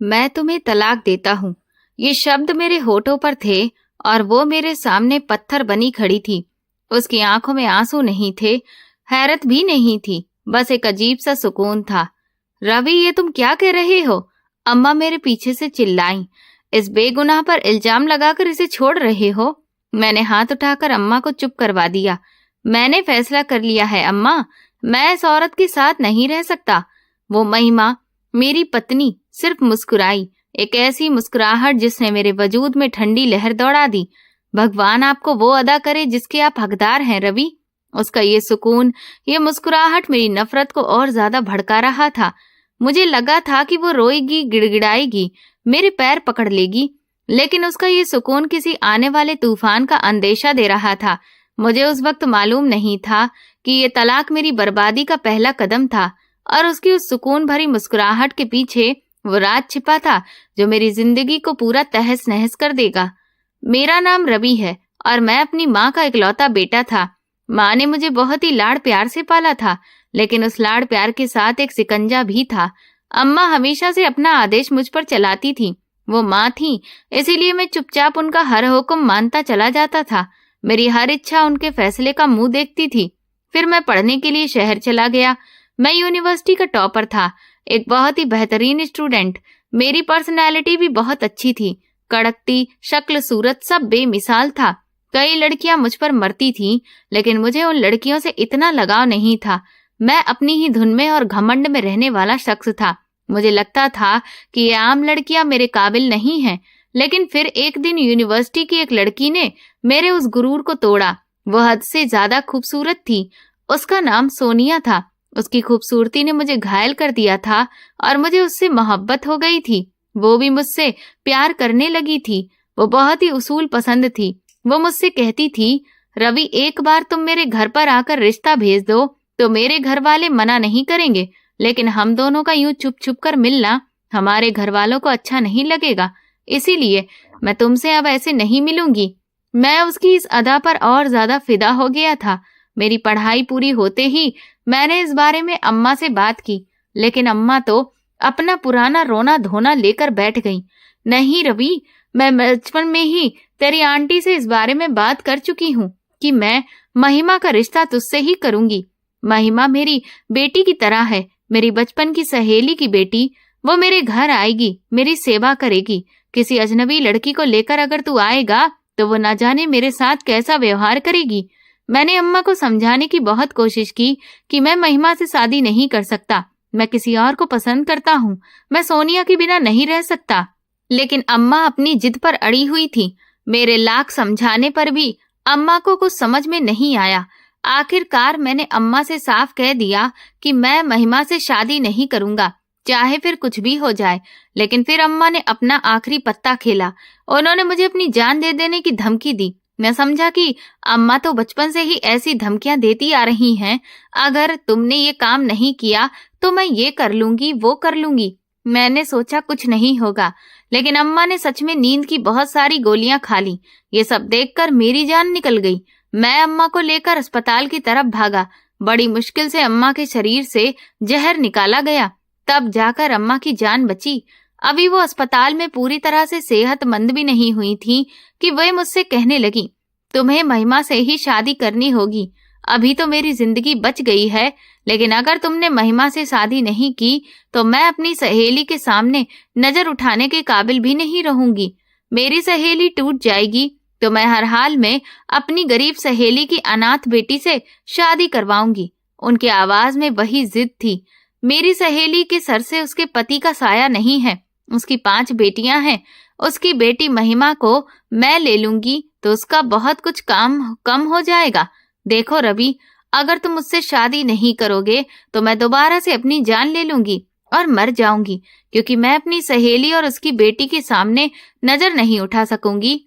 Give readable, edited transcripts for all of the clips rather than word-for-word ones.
मैं तुम्हें तलाक देता हूँ। ये शब्द मेरे होठों पर थे और वो मेरे सामने पत्थर बनी खड़ी थी। उसकी आंखों में आंसू नहीं थे, हैरत भी नहीं थी, बस एक अजीब सा सुकून था। रवि, ये तुम क्या कह रहे हो? अम्मा मेरे पीछे से चिल्लाईं। इस बेगुनाह पर इल्जाम लगाकर इसे छोड़ रहे हो? मैंने हाथ उठाकर अम्मा को चुप करवा दिया। मैंने फैसला कर लिया है अम्मा, मैं इस औरत के साथ नहीं रह सकता। वो महिमा, मेरी पत्नी, सिर्फ मुस्कुराई, एक ऐसी मुस्कुराहट जिसने मेरे वजूद में ठंडी लहर दौड़ा दी। भगवान आपको वो अदा करे जिसके आप हकदार हैं रवि। उसका ये सुकून, ये मुस्कुराहट मेरी नफरत को और ज्यादा भड़का रहा था। मुझे लगा था कि वो रोएगी, गिड़गिड़ाएगी, मेरे पैर पकड़ लेगी, लेकिन उसका ये सुकून किसी आने वाले तूफान का अंदेशा दे रहा था। मुझे उस वक्त मालूम नहीं था कि ये तलाक मेरी बर्बादी का पहला कदम था और उसकी उस सुकून भरी मुस्कुराहट के पीछे वो राज छिपा था जो मेरी जिंदगी को पूरा तहस नहस कर देगा। मेरा नाम रवि है और मैं अपनी माँ का इकलौता बेटा था। माँ ने मुझे बहुत ही लाड़ प्यार से पाला था, लेकिन उस लाड़ प्यार के साथ एक सिकंजा भी था। अम्मा हमेशा से अपना आदेश मुझ पर चलाती थी। वो माँ थी, इसीलिए मैं चुपचाप उनका हर हुक्म मानता चला जाता था। मेरी हर इच्छा उनके फैसले का मुंह देखती थी। फिर मैं पढ़ने के लिए शहर चला गया। मैं यूनिवर्सिटी का टॉपर था, एक बहुत ही बेहतरीन स्टूडेंट। मेरी पर्सनैलिटी भी बहुत अच्छी थी, कड़कती, शक्ल सूरत सब बेमिसाल था। कई लड़कियां मुझ पर मरती थीं, लेकिन मुझे उन लड़कियों से इतना लगाव नहीं था। मैं अपनी ही धुन में और घमंड में रहने वाला शख्स था। मुझे लगता था कि ये आम लड़कियां मेरे काबिल नहीं हैं, लेकिन फिर एक दिन यूनिवर्सिटी की एक लड़की ने मेरे उस गुरूर को तोड़ा। वो हद से ज्यादा खूबसूरत थी। उसका नाम सोनिया था। उसकी खूबसूरती ने मुझे घायल कर दिया था और मुझे उससे मोहब्बत हो गई थी। वो भी मुझसे प्यार करने लगी थी। वो बहुत ही उसूल पसंद थी। वो मुझसे कहती थी, रवि, एक बार तुम मेरे घर पर आकर रिश्ता भेज दो तो मेरे घर वाले मना नहीं करेंगे, लेकिन हम दोनों का यूं छुप छुप कर मिलना हमारे घर वालों को अच्छा नहीं लगेगा। इसीलिए मैं तुमसे अब ऐसे नहीं मिलूंगी। मैं उसकी इस अदा पर और ज्यादा फिदा हो गया था। मेरी पढ़ाई पूरी होते ही मैंने इस बारे में अम्मा से बात की, लेकिन अम्मा तो अपना पुराना रोना धोना लेकर बैठ गई। नहीं रवि, मैं बचपन में ही तेरी आंटी से इस बारे में बात कर चुकी हूँ कि मैं महिमा का रिश्ता तुझसे ही करूंगी। महिमा मेरी बेटी की तरह है, मेरी बचपन की सहेली की बेटी। वो मेरे घर आएगी, मेरी सेवा करेगी। किसी अजनबी लड़की को लेकर अगर तू आएगा तो वो न जाने मेरे साथ कैसा व्यवहार करेगी। मैंने अम्मा को समझाने की बहुत कोशिश की कि मैं महिमा से शादी नहीं कर सकता, मैं किसी और को पसंद करता हूँ, मैं सोनिया के बिना नहीं रह सकता। लेकिन अम्मा अपनी जिद पर अड़ी हुई थी। मेरे लाख समझाने पर भी अम्मा को कुछ समझ में नहीं आया। आखिरकार मैंने अम्मा से साफ कह दिया कि मैं महिमा से शादी नहीं करूंगा, चाहे फिर कुछ भी हो जाए। लेकिन फिर अम्मा ने अपना आखिरी पत्ता खेला। उन्होंने मुझे अपनी जान दे देने की धमकी दी। मैं समझा कि अम्मा तो बचपन से ही ऐसी धमकियां देती आ रही हैं, अगर तुमने ये काम नहीं किया तो मैं ये कर लूंगी, वो कर लूंगी। मैंने सोचा कुछ नहीं होगा, लेकिन अम्मा ने सच में नींद की बहुत सारी गोलियां खा ली। ये सब देखकर मेरी जान निकल गई। मैं अम्मा को लेकर अस्पताल की तरफ भागा। बड़ी मुश्किल से अम्मा के शरीर से जहर निकाला गया, तब जाकर अम्मा की जान बची। अभी वो अस्पताल में पूरी तरह से सेहतमंद भी नहीं हुई थी कि वह मुझसे कहने लगी, तुम्हें महिमा से ही शादी करनी होगी। अभी तो मेरी जिंदगी बच गई है, लेकिन अगर तुमने महिमा से शादी नहीं की तो मैं अपनी सहेली के सामने नजर उठाने के काबिल भी नहीं रहूंगी। मेरी सहेली टूट जाएगी तो मैं हर हाल में अपनी गरीब सहेली की अनाथ बेटी से शादी करवाऊंगी। उनकी आवाज में वही जिद थी। मेरी सहेली के सर से उसके पति का साया नहीं है। उसकी 5 बेटियां हैं। उसकी बेटी महिमा को मैं ले लूंगी तो उसका बहुत कुछ काम कम हो जाएगा। देखो रवि, अगर तुम मुझसे शादी नहीं करोगे तो मैं दोबारा से अपनी जान ले लूंगी और मर जाऊंगी, क्योंकि मैं अपनी सहेली और उसकी बेटी के सामने नजर नहीं उठा सकूंगी।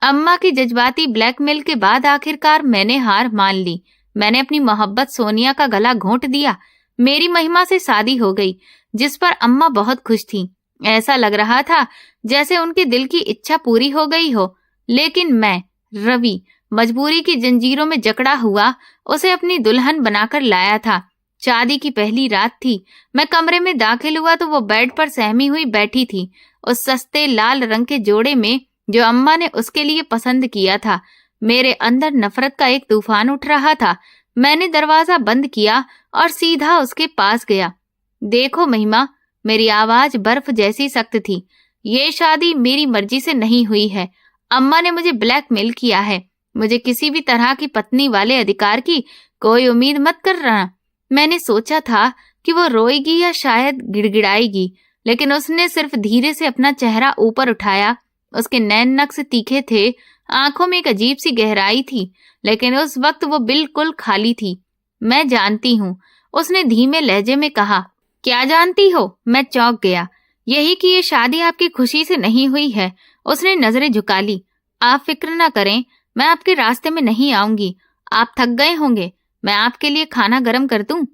अम्मा की जज्बाती ब्लैकमेल के बाद आखिरकार मैंने हार मान ली। मैंने अपनी मोहब्बत सोनिया का गला घोंट दिया। मेरी महिमा से शादी हो गई, जिस पर अम्मा बहुत खुश थी। ऐसा लग रहा था जैसे उनके दिल की इच्छा पूरी हो गई हो। लेकिन मैं, रवि, मजबूरी की जंजीरों में जकड़ा हुआ उसे अपनी दुल्हन बनाकर लाया था। शादी की पहली रात थी। मैं कमरे में दाखिल हुआ तो वो बेड पर सहमी हुई बैठी थी, उस सस्ते लाल रंग के जोड़े में जो अम्मा ने उसके लिए पसंद किया था। मेरे अंदर नफरत का एक तूफान उठ रहा था। मैंने दरवाजा बंद किया और सीधा उसके पास गया। देखो महिमा, मेरी आवाज बर्फ जैसी सख्त थी, ये शादी मेरी मर्जी से नहीं हुई है। अम्मा ने मुझे ब्लैकमेल किया है। मुझे किसी भी तरह की पत्नी वाले अधिकार की कोई उम्मीद मत करना। मैंने सोचा था कि वो रोएगी या शायद गिड़गिड़ाएगी, लेकिन उसने सिर्फ धीरे से अपना चेहरा ऊपर उठाया। उसके नैन नक्श तीखे थे, आंखों में एक अजीब सी गहराई थी, लेकिन उस वक्त वो बिल्कुल खाली थी। मैं जानती हूँ, उसने धीमे लहजे में कहा। क्या जानती हो? मैं चौंक गया। यही कि ये शादी आपकी खुशी से नहीं हुई है। उसने नजरें झुका ली। आप फिक्र न करें, मैं आपके रास्ते में नहीं आऊंगी। आप थक गए होंगे, मैं आपके लिए खाना गर्म कर दूं?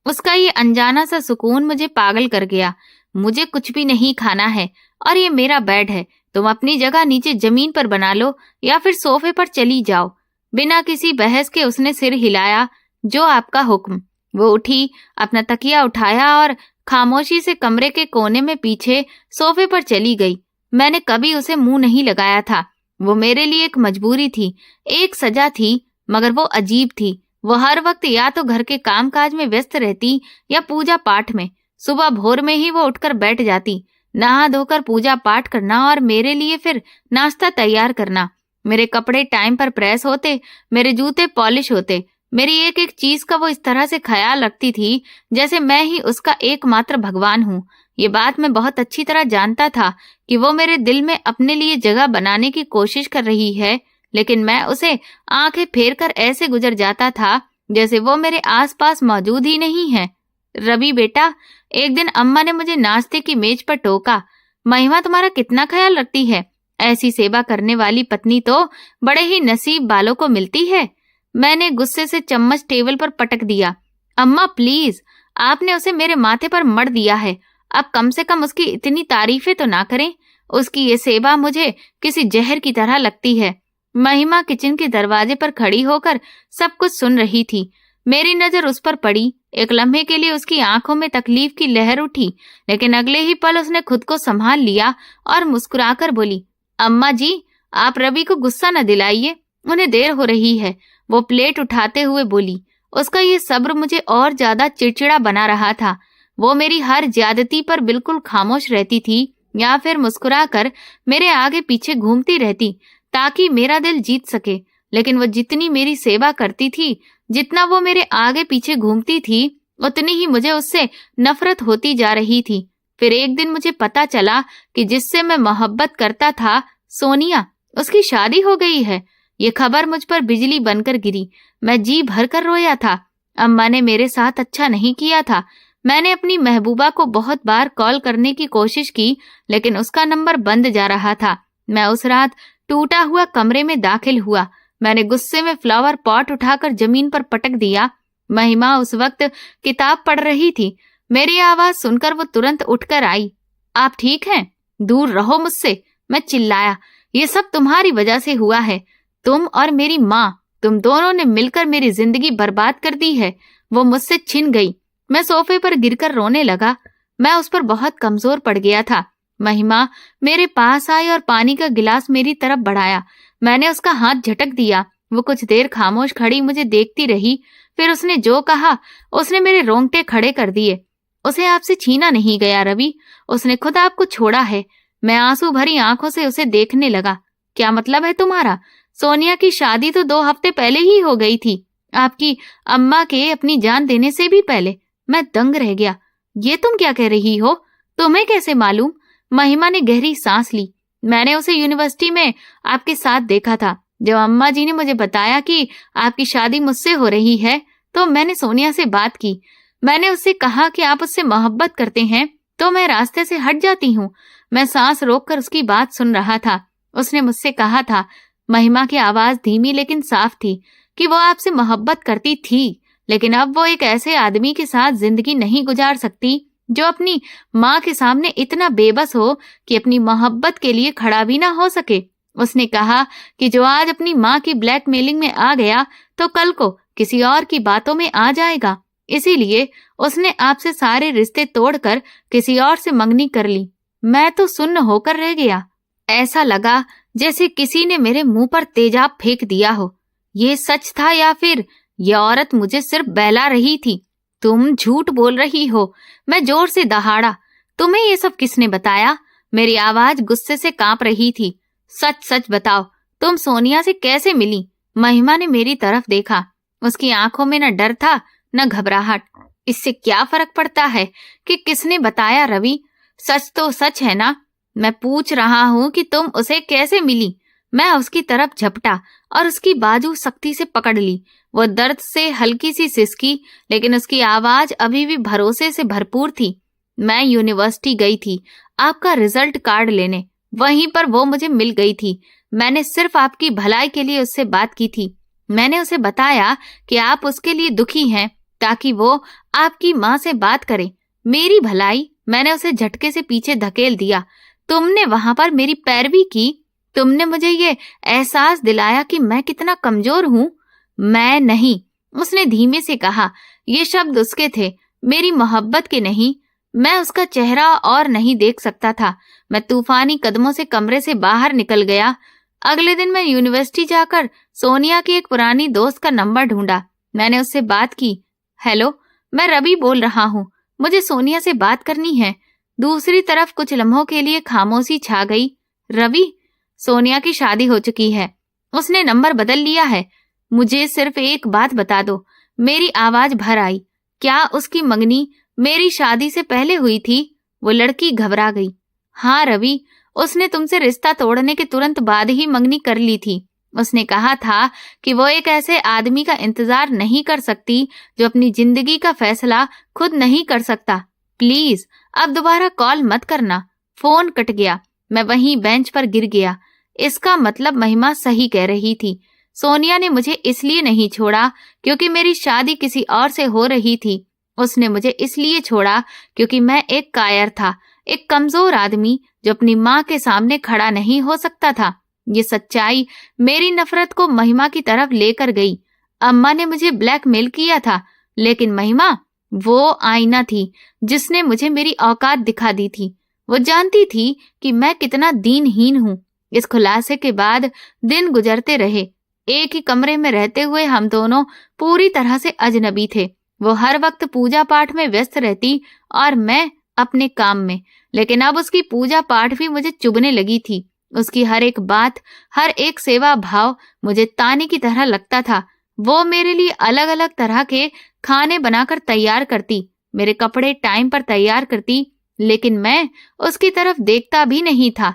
उसका ये अनजाना सा सुकून मुझे पागल कर गया। मुझे कुछ भी नहीं खाना है और ये मेरा बेड है। तुम अपनी जगह नीचे जमीन पर बना लो या फिर सोफे पर चली जाओ। बिना किसी बहस के उसने सिर हिलाया। जो आपका हुक्म। वो उठी, अपना तकिया उठाया और खामोशी से कमरे के कोने में पीछे सोफे पर चली गई। मैंने कभी उसे मुंह नहीं लगाया था। वो मेरे लिए एक मजबूरी थी, एक सजा थी, मगर वो अजीब थी। वो हर वक्त या तो घर के कामकाज में व्यस्त रहती या पूजा पाठ में। सुबह भोर में ही वो उठकर बैठ जाती, नहा धोकर पूजा पाठ करना और मेरे लिए फिर नाश्ता तैयार करना। मेरे कपड़े टाइम पर प्रेस होते, मेरे जूते पॉलिश होते। मेरी एक एक चीज का वो इस तरह से ख्याल रखती थी जैसे मैं ही उसका एकमात्र भगवान हूँ। ये बात मैं बहुत अच्छी तरह जानता था कि वो मेरे दिल में अपने लिए जगह बनाने की कोशिश कर रही है, लेकिन मैं उसे आंखें फेर कर ऐसे गुजर जाता था जैसे वो मेरे आसपास मौजूद ही नहीं है। रवि बेटा, एक दिन अम्मा ने मुझे नाश्ते की मेज पर टोका। महिमा तुम्हारा कितना ख्याल रखती है। ऐसी सेवा करने वाली पत्नी तो बड़े ही नसीब वालों को मिलती है। मैंने गुस्से से चम्मच टेबल पर पटक दिया। अम्मा प्लीज, आपने उसे मेरे माथे पर मर दिया है। अब कम से कम उसकी इतनी तारीफें तो ना करें। उसकी ये सेवा मुझे किसी जहर की तरह लगती है। महिमा किचन के दरवाजे पर खड़ी होकर सब कुछ सुन रही थी। मेरी नजर उस पर पड़ी। एक लम्हे के लिए उसकी आंखों में तकलीफ की लहर उठी, लेकिन अगले ही पल उसने खुद को संभाल लिया और मुस्कुराकर बोली, अम्मा जी, आप रवि को गुस्सा न दिलाइए, उन्हें देर हो रही है। वो प्लेट उठाते हुए बोली। उसका ये सब्र मुझे और ज्यादा चिड़चिड़ा बना रहा था। वो मेरी हर ज्यादती पर बिल्कुल खामोश रहती थी या फिर मुस्कुराकर मेरे आगे पीछे घूमती रहती ताकि मेरा दिल जीत सके। लेकिन वो जितनी मेरी सेवा करती थी, जितना वो मेरे आगे पीछे घूमती थी, उतनी ही मुझे उससे नफरत होती जा रही थी। फिर एक दिन मुझे पता चला कि जिससे मैं मोहब्बत करता था, सोनिया, उसकी शादी हो गई है। ये खबर मुझ पर बिजली बनकर गिरी। मैं जी भर कर रोया था। अम्मा ने मेरे साथ अच्छा नहीं किया था। मैंने अपनी महबूबा को बहुत बार कॉल करने की कोशिश की, लेकिन उसका नंबर बंद जा रहा था। मैं उस रात टूटा हुआ कमरे में दाखिल हुआ। मैंने गुस्से में फ्लावर पॉट उठाकर जमीन पर पटक दिया। महिमा उस वक्त किताब पढ़ रही थी। मेरी आवाज सुनकर वो तुरंत उठकर आई। आप ठीक हैं? दूर रहो मुझसे, मैं चिल्लाया। ये सब तुम्हारी वजह से हुआ है। तुम और मेरी माँ, तुम दोनों ने मिलकर मेरी जिंदगी बर्बाद कर दी है। वो मुझसे छिन गई। मैं सोफे पर गिरकर रोने लगा। मैं उस पर बहुत कमजोर पड़ गया था। महिमा मेरे पास आई और पानी का गिलास मेरी तरफ बढ़ाया। मैंने उसका हाथ झटक दिया। वो कुछ देर खामोश खड़ी मुझे देखती रही। फिर उसने जो कहा, उसने मेरे रोंगटे खड़े कर दिए। उसे आपसे छीना नहीं गया रवि, उसने खुद आपको छोड़ा है। मैं आंसू भरी आंखों से उसे देखने लगा। क्या मतलब है तुम्हारा? सोनिया की शादी तो 2 हफ्ते पहले ही हो गई थी, आपकी अम्मा के अपनी जान देने से भी पहले। मैं दंग रह गया। ये तुम क्या कह रही हो? तुम्हें कैसे मालूम? महिमा ने गहरी सांस ली। मैंने उसे यूनिवर्सिटी में आपके साथ देखा था। जब अम्मा जी ने मुझे बताया कि आपकी शादी मुझसे हो रही है, तो मैंने सोनिया से बात की। मैंने उससे कहा कि आप उससे मोहब्बत करते हैं तो मैं रास्ते से हट जाती हूँ। मैं सांस रोककर उसकी बात सुन रहा था। उसने मुझसे कहा था, महिमा की आवाज धीमी लेकिन साफ थी, कि वो आपसे मोहब्बत करती थी, लेकिन अब वो एक ऐसे आदमी के साथ जिंदगी नहीं गुजार सकती जो अपनी माँ के सामने इतना बेबस हो कि अपनी मोहब्बत के लिए खड़ा भी ना हो सके। उसने कहा कि जो आज अपनी माँ की ब्लैकमेलिंग में आ गया, तो कल को किसी और की बातों में आ जाएगा। इसीलिए उसने आपसे सारे रिश्ते तोड़कर किसी और से मंगनी कर ली। मैं तो सुन्न होकर रह गया। ऐसा लगा जैसे किसी ने मेरे मुंह पर तेजाब फेंक दिया हो। ये सच था या फिर ये औरत मुझे सिर्फ बहला रही थी? तुम झूठ बोल रही हो। मैं जोर से दहाड़ा। तुम्हें ये सब किसने बताया? मेरी आवाज गुस्से से कांप रही थी। सच सच बताओ, तुम सोनिया से कैसे मिली? महिमा ने मेरी तरफ देखा। उसकी आंखों में न डर था न घबराहट। इससे क्या फर्क पड़ता है कि किसने बताया रवि? सच तो सच है ना? मैं पूछ रहा हूं कि तुम उसे कैसे मिली। मैं उसकी तरफ झपटा और उसकी बाजू सख्ती से पकड़ ली। वो दर्द से हल्की सी सिसकी, लेकिन उसकी आवाज अभी भी भरोसे से भरपूर थी। मैं यूनिवर्सिटी गई थी आपका रिजल्ट कार्ड लेने। वहीं पर वो मुझे मिल गई थी। मैंने सिर्फ आपकी भलाई के लिए उससे बात की थी। मैंने उसे बताया कि आप उसके लिए दुखी हैं ताकि वो आपकी माँ से बात करे। मेरी भलाई? मैंने उसे झटके से पीछे धकेल दिया। तुमने वहां पर मेरी पैरवी की। तुमने मुझे ये एहसास दिलाया कि मैं कितना कमजोर हूं। मैं नहीं, उसने धीमे से कहा। ये शब्द उसके थे, मेरी मोहब्बत के नहीं। मैं उसका चेहरा और नहीं देख सकता था। मैं तूफानी कदमों से कमरे से बाहर निकल गया। अगले दिन मैं यूनिवर्सिटी जाकर सोनिया की एक पुरानी दोस्त का नंबर ढूंढा। मैंने उससे बात की। हेलो, मैं रवि बोल रहा हूँ। मुझे सोनिया से बात करनी है। दूसरी तरफ कुछ लम्हों के लिए खामोशी छा गई। रवि, सोनिया की शादी हो चुकी है। उसने नंबर बदल लिया है। मुझे सिर्फ एक बात बता दो। मेरी आवाज भर आई। क्या उसकी मंगनी मेरी शादी से पहले हुई थी? वो लड़की घबरा गई। हाँ रवि, उसने तुमसे रिश्ता तोड़ने के तुरंत बाद ही मंगनी कर ली थी। उसने कहा था कि वो एक ऐसे आदमी का इंतजार नहीं कर सकती जो अपनी जिंदगी का फैसला खुद नहीं कर सकता। प्लीज अब दोबारा कॉल मत करना। फोन कट गया। मैं वहीं बेंच पर गिर गया। इसका मतलब महिमा सही कह रही थी। सोनिया ने मुझे इसलिए नहीं छोड़ा क्योंकि मेरी शादी किसी और से हो रही थी। उसने मुझे इसलिए छोड़ा क्योंकि मैं एक कायर था, एक कमजोर आदमी जो अपनी माँ के सामने खड़ा नहीं हो सकता था। ये सच्चाई मेरी नफरत को महिमा की तरफ लेकर गई। अम्मा ने मुझे ब्लैकमेल किया था, लेकिन महिमा वो आईना थी जिसने मुझे मेरी औकात दिखा दी थी। वो जानती थी कि मैं कितना दीनहीन हूँ। इस खुलासे के बाद दिन गुजरते रहे। एक ही कमरे में रहते हुए हम दोनों पूरी तरह से अजनबी थे। वो हर वक्त पूजा पाठ में व्यस्त रहती और मैं अपने काम में। लेकिन अब उसकी पूजा पाठ भी मुझे चुभने लगी थी। उसकी हर एक बात, हर एक सेवा भाव मुझे ताने की तरह लगता था। वो मेरे लिए अलग अलग तरह के खाने बनाकर तैयार करती, मेरे कपड़े टाइम पर तैयार करती, लेकिन मैं उसकी तरफ देखता भी नहीं था।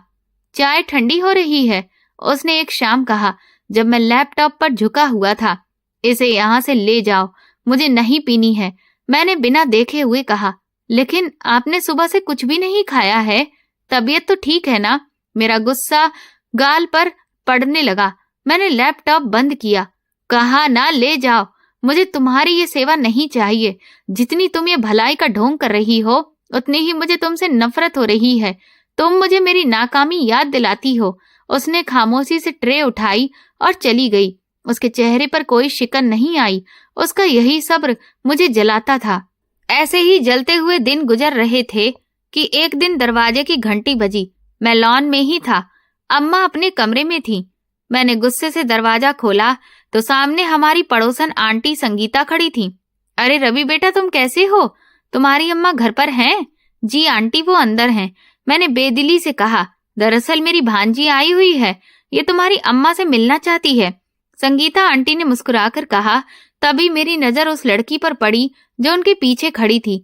चाय ठंडी हो रही है, उसने एक शाम कहा जब मैं लैपटॉप पर झुका हुआ था। इसे यहाँ से ले जाओ, मुझे नहीं पीनी है, मैंने बिना देखे हुए कहा। लेकिन आपने सुबह से कुछ भी नहीं खाया है, तबीयत तो ठीक है ना? मेरा गुस्सा गाल पर पड़ने लगा। मैंने लैपटॉप बंद किया। कहा ना ले जाओ, मुझे तुम्हारी ये सेवा नहीं चाहिए। जितनी तुम ये भलाई का ढोंग कर रही हो, उतनी ही मुझे तुमसे नफरत हो रही है। तुम मुझे मेरी नाकामी याद दिलाती हो। उसने खामोशी से ट्रे उठाई और चली गई। उसके चेहरे पर कोई शिकन नहीं आई। उसका यही सब्र मुझे जलाता था। ऐसे ही जलते हुए दिन गुजर रहे थे कि एक दिन दरवाजे की घंटी बजी। मैं लॉन में ही था। अम्मा अपने कमरे में थी। मैंने गुस्से से दरवाजा खोला तो सामने हमारी पड़ोसन आंटी संगीता खड़ी थी। अरे रवि बेटा, तुम कैसे हो? तुम्हारी अम्मा घर पर हैं? जी आंटी, वो अंदर हैं। मैंने बेदिली से कहा। दरअसल मेरी भांजी आई हुई है, ये तुम्हारी अम्मा से मिलना चाहती है। संगीता आंटी ने मुस्कुराकर कहा। तभी मेरी नजर उस लड़की पर पड़ी जो उनके पीछे खड़ी थी।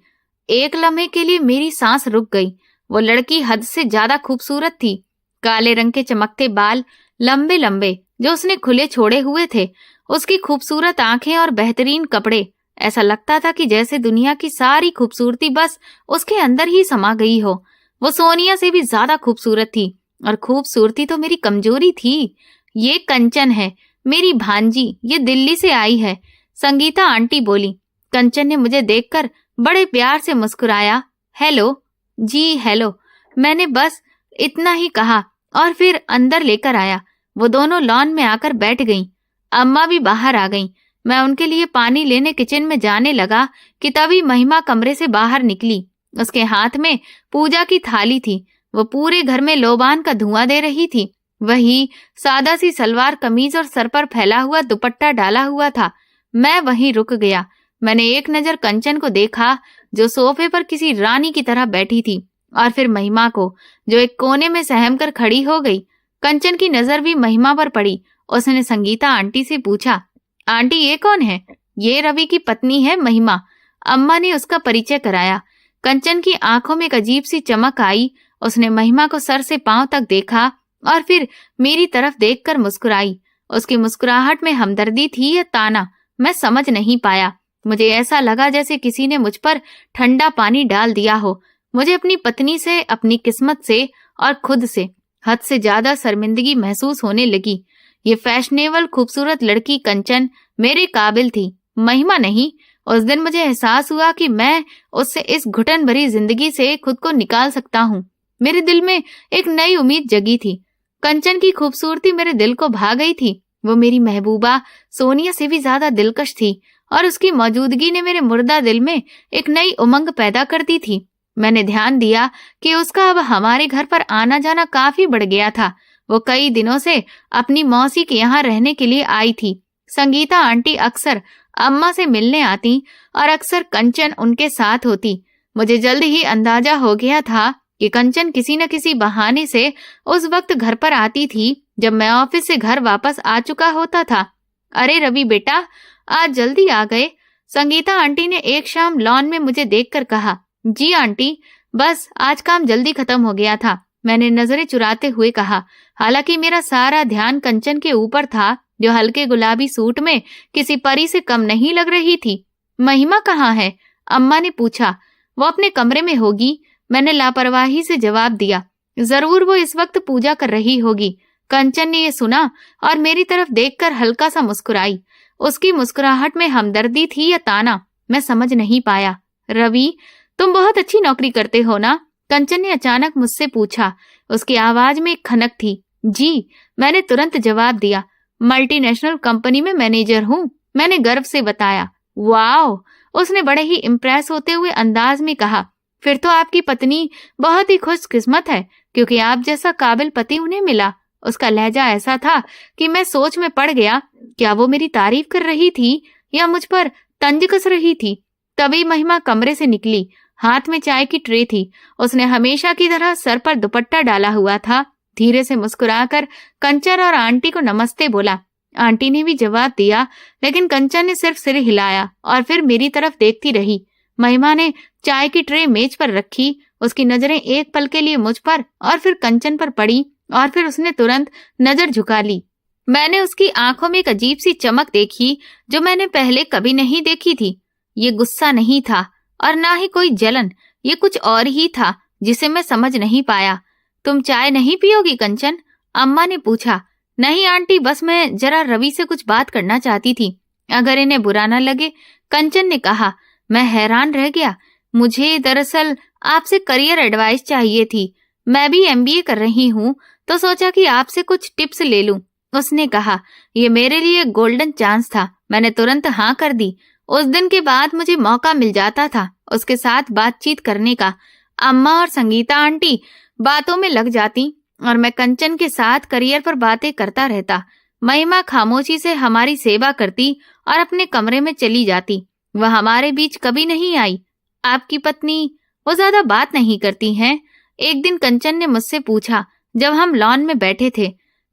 एक लम्हे के लिए मेरी सांस रुक गई। वो लड़की हद से ज्यादा खूबसूरत थी। काले रंग के चमकते बाल, लंबे लंबे जो उसने खुले छोड़े हुए थे, उसकी खूबसूरत आंखें और बेहतरीन कपड़े। ऐसा लगता था कि जैसे दुनिया की सारी खूबसूरती बस उसके अंदर ही समा गई हो। वो सोनिया से भी ज्यादा खूबसूरत थी, और खूबसूरती तो मेरी कमजोरी थी। ये कंचन है, मेरी भांजी, ये दिल्ली से आई है, संगीता आंटी बोली। कंचन ने मुझे देखकर बड़े प्यार से मुस्कुराया। हेलो। जी हेलो। मैंने बस इतना ही कहा और फिर अंदर लेकर आया। वो दोनों लॉन में आकर बैठ गईं। अम्मा भी बाहर आ गईं। मैं उनके लिए पानी लेने किचन में जाने लगा कि तभी महिमा कमरे से बाहर निकली। उसके हाथ में पूजा की थाली थी। वो पूरे घर में लोबान का धुआं दे रही थी। वही सादा सी सलवार कमीज और सर पर फैला हुआ दुपट्टा डाला हुआ था। मैं वहीं रुक गया। मैंने एक नजर कंचन को देखा जो सोफे पर किसी रानी की तरह बैठी थी, और फिर महिमा को जो एक कोने में सहम कर खड़ी हो गई। कंचन की नजर भी महिमा पर पड़ी। उसने संगीता आंटी से पूछा, आंटी ये कौन है? ये रवि की पत्नी है महिमा। अम्मा ने उसका परिचय कराया। कंचन की आंखों में एक अजीब सी चमक आई। उसने महिमा को सर से पांव तक देखा और फिर मेरी तरफ देखकर मुस्कुराई। उसकी मुस्कुराहट में हमदर्दी थी या ताना, मैं समझ नहीं पाया। मुझे ऐसा लगा जैसे किसी ने मुझ पर ठंडा पानी डाल दिया हो। मुझे अपनी पत्नी से, अपनी किस्मत से और खुद से हद से ज्यादा शर्मिंदगी महसूस होने लगी। ये फैशनेबल खूबसूरत लड़की कंचन मेरे काबिल थी, महिमा नहीं। उस दिन मुझे एहसास हुआ कि मैं उससे इस घुटन भरी जिंदगी से खुद को निकाल सकता हूँ। मेरे दिल में एक नई उम्मीद जगी थी। कंचन की खूबसूरती मेरे दिल को भा गई थी। वो मेरी महबूबा सोनिया से भी ज्यादा दिलकश थी और उसकी मौजूदगी ने मेरे मुर्दा दिल में एक नई उमंग पैदा कर दी थी। मैंने ध्यान दिया कि उसका अब हमारे घर पर आना जाना काफी बढ़ गया था। वो कई दिनों से अपनी मौसी के यहाँ रहने के लिए आई थी। संगीता आंटी अक्सर अम्मा से मिलने आती और अक्सर कंचन उनके साथ होती। मुझे जल्द ही अंदाजा हो गया था कि कंचन किसी न किसी बहाने से उस वक्त घर पर आती थी जब मैं ऑफिस से घर वापस आ चुका होता था। अरे रवि बेटा, आज जल्दी आ गए। संगीता आंटी ने एक शाम लॉन में मुझे देखकर कहा। जी आंटी, बस आज काम जल्दी खत्म हो गया था, मैंने नजरें चुराते हुए कहा। हालांकि मेरा सारा ध्यान कंचन के ऊपर था जो हल्के गुलाबी सूट में किसी परी से कम नहीं लग रही थी। महिमा कहाँ है? अम्मा ने पूछा। वो अपने कमरे में होगी, मैंने लापरवाही से जवाब दिया। जरूर वो इस वक्त पूजा कर रही होगी। कंचन ने ये सुना और मेरी तरफ देखकर हल्का सा मुस्कुराई। उसकी मुस्कुराहट में हमदर्दी थी या ताना, मैं समझ नहीं पाया। रवि, तुम बहुत अच्छी नौकरी करते हो ना? कंचन ने अचानक मुझसे पूछा। उसकी आवाज में एक खनक थी। जी, मैंने तुरंत जवाब दिया। मल्टीनेशनल कंपनी में मैनेजर हूँ, मैंने गर्व से बताया। वाओ, उसने बड़े ही इम्प्रेस होते हुए अंदाज में कहा। फिर तो आपकी पत्नी बहुत ही खुशकिस्मत है क्योंकि आप जैसा काबिल पति उन्हें मिला। उसका लहजा ऐसा था कि मैं सोच में पड़ गया, क्या वो मेरी तारीफ कर रही थी या मुझ पर तंज कस रही थी। तभी महिमा कमरे से निकली। हाथ में चाय की ट्रे थी। उसने हमेशा की तरह सर पर दुपट्टा डाला हुआ था। धीरे से मुस्कुराकर कंचन और आंटी को नमस्ते बोला। आंटी ने भी जवाब दिया, लेकिन कंचन ने सिर्फ सिर हिलाया और फिर मेरी तरफ देखती रही। महिमा ने चाय की ट्रे मेज पर रखी। उसकी नजरें एक पल के लिए मुझ पर और फिर कंचन पर पड़ी और फिर उसने तुरंत नजर झुका ली। मैंने उसकी आंखों में एक अजीब सी चमक देखी जो मैंने पहले कभी नहीं देखी थी। ये गुस्सा नहीं था और ना ही कोई जलन, ये कुछ और ही था जिसे मैं समझ नहीं पाया। तुम चाय नहीं पियोगी कंचन? अम्मा ने पूछा। नहीं आंटी, बस मैं जरा रवि से कुछ बात करना चाहती थी, अगर इन्हें बुरा न लगे, कंचन ने कहा। मैं हैरान रह गया। मुझे दरअसल आपसे करियर एडवाइस चाहिए थी। मैं भी MBA कर रही हूँ तो सोचा कि आपसे कुछ टिप्स ले लूं, उसने कहा। ये मेरे लिए गोल्डन चांस था। मैंने तुरंत हाँ कर दी। उस दिन के बाद मुझे मौका मिल जाता था उसके साथ बातचीत करने का। अम्मा और संगीता आंटी बातों में लग जाती और मैं कंचन के साथ करियर पर बातें करता रहता। महिमा खामोशी से हमारी सेवा करती और अपने कमरे में चली जाती। वह हमारे बीच कभी नहीं आई। आपकी पत्नी, वो ज्यादा बात नहीं करती हैं? एक दिन कंचन ने मुझसे पूछा जब हम लॉन में बैठे थे,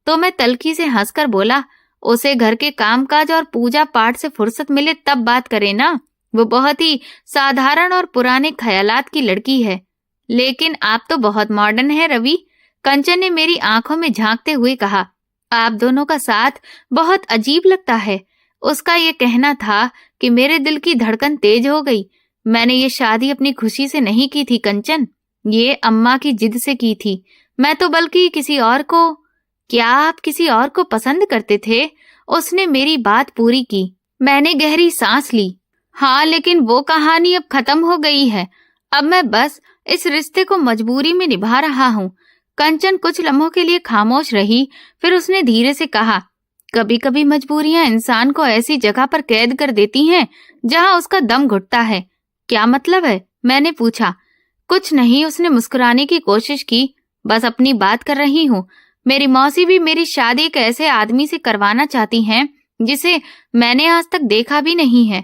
तो मैं तल्खी से हंसकर बोला, उसे घर के कामकाज और पूजा पाठ से फुर्सत मिले तब बात करे ना। वो बहुत ही साधारण और पुराने ख्यालात की लड़की है। लेकिन आप तो बहुत मॉडर्न है रवि, कंचन ने मेरी आंखों में झांकते हुए कहा। आप दोनों का साथ बहुत अजीब लगता है। उसका ये कहना था कि मेरे दिल की धड़कन तेज हो गई। मैंने ये शादी अपनी खुशी से नहीं की थी कंचन, ये अम्मा की जिद से की थी। मैं तो बल्कि किसी और को। क्या आप किसी और को पसंद करते थे? उसने मेरी बात पूरी की। मैंने गहरी सांस ली। हाँ, लेकिन वो कहानी अब खत्म हो गई है। अब मैं बस इस रिश्ते को मजबूरी में निभा रहा हूँ। कंचन कुछ लम्हों के लिए खामोश रही, फिर उसने धीरे से कहा, कभी कभी मजबूरियां इंसान को ऐसी जगह पर कैद कर देती हैं जहां उसका दम घुटता है। क्या मतलब है? मैंने पूछा। कुछ नहीं, उसने मुस्कुराने की कोशिश की। बस अपनी बात कर रही हूँ। मेरी मौसी भी मेरी शादी एक ऐसे आदमी से करवाना चाहती हैं जिसे मैंने आज तक देखा भी नहीं है।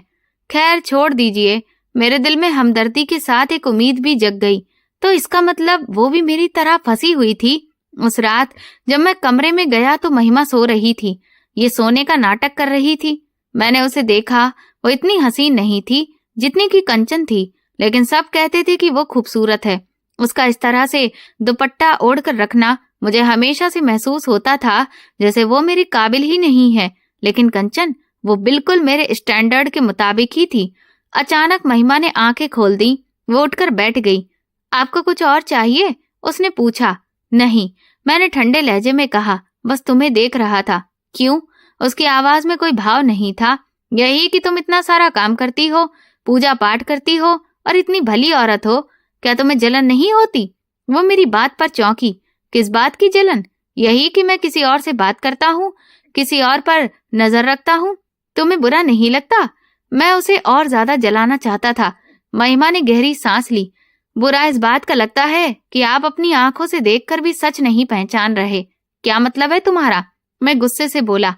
खैर छोड़ दीजिए। मेरे दिल में हमदर्दी के साथ एक उम्मीद भी जग गई। तो इसका मतलब वो भी मेरी तरह फंसी हुई थी। उस रात जब मैं कमरे में गया तो महिमा सो रही थी। ये सोने का नाटक कर रही थी। मैंने उसे देखा। वो इतनी हसीन नहीं थी जितनी कि कंचन थी, लेकिन सब कहते थे कि वो खूबसूरत है। उसका इस तरह से दुपट्टा ओढ़कर रखना मुझे हमेशा से महसूस होता था जैसे वो मेरे काबिल ही नहीं है। लेकिन कंचन, वो बिल्कुल मेरे स्टैंडर्ड के मुताबिक ही थी। अचानक महिमा ने आंखें खोल दी। वो उठकर बैठ गई। आपको कुछ और चाहिए? उसने पूछा। नहीं, मैंने ठंडे लहजे में कहा। बस तुम्हें देख रहा था। क्यों? उसकी आवाज में कोई भाव नहीं था। यही कि तुम इतना सारा काम करती हो, पूजा पाठ करती हो और इतनी भली औरत हो, क्या तुम्हें जलन नहीं होती? वो मेरी बात पर चौंकी। किस बात की जलन? यही कि मैं किसी और से बात करता हूँ, किसी और पर नजर रखता हूँ। तुम्हें बुरा नहीं लगता? मैं उसे और ज्यादा जलाना चाहता था। महिमा ने गहरी सांस ली। बुरा इस बात का लगता है कि आप अपनी आंखों से देखकर भी सच नहीं पहचान रहे। क्या मतलब है तुम्हारा? मैं गुस्से से बोला।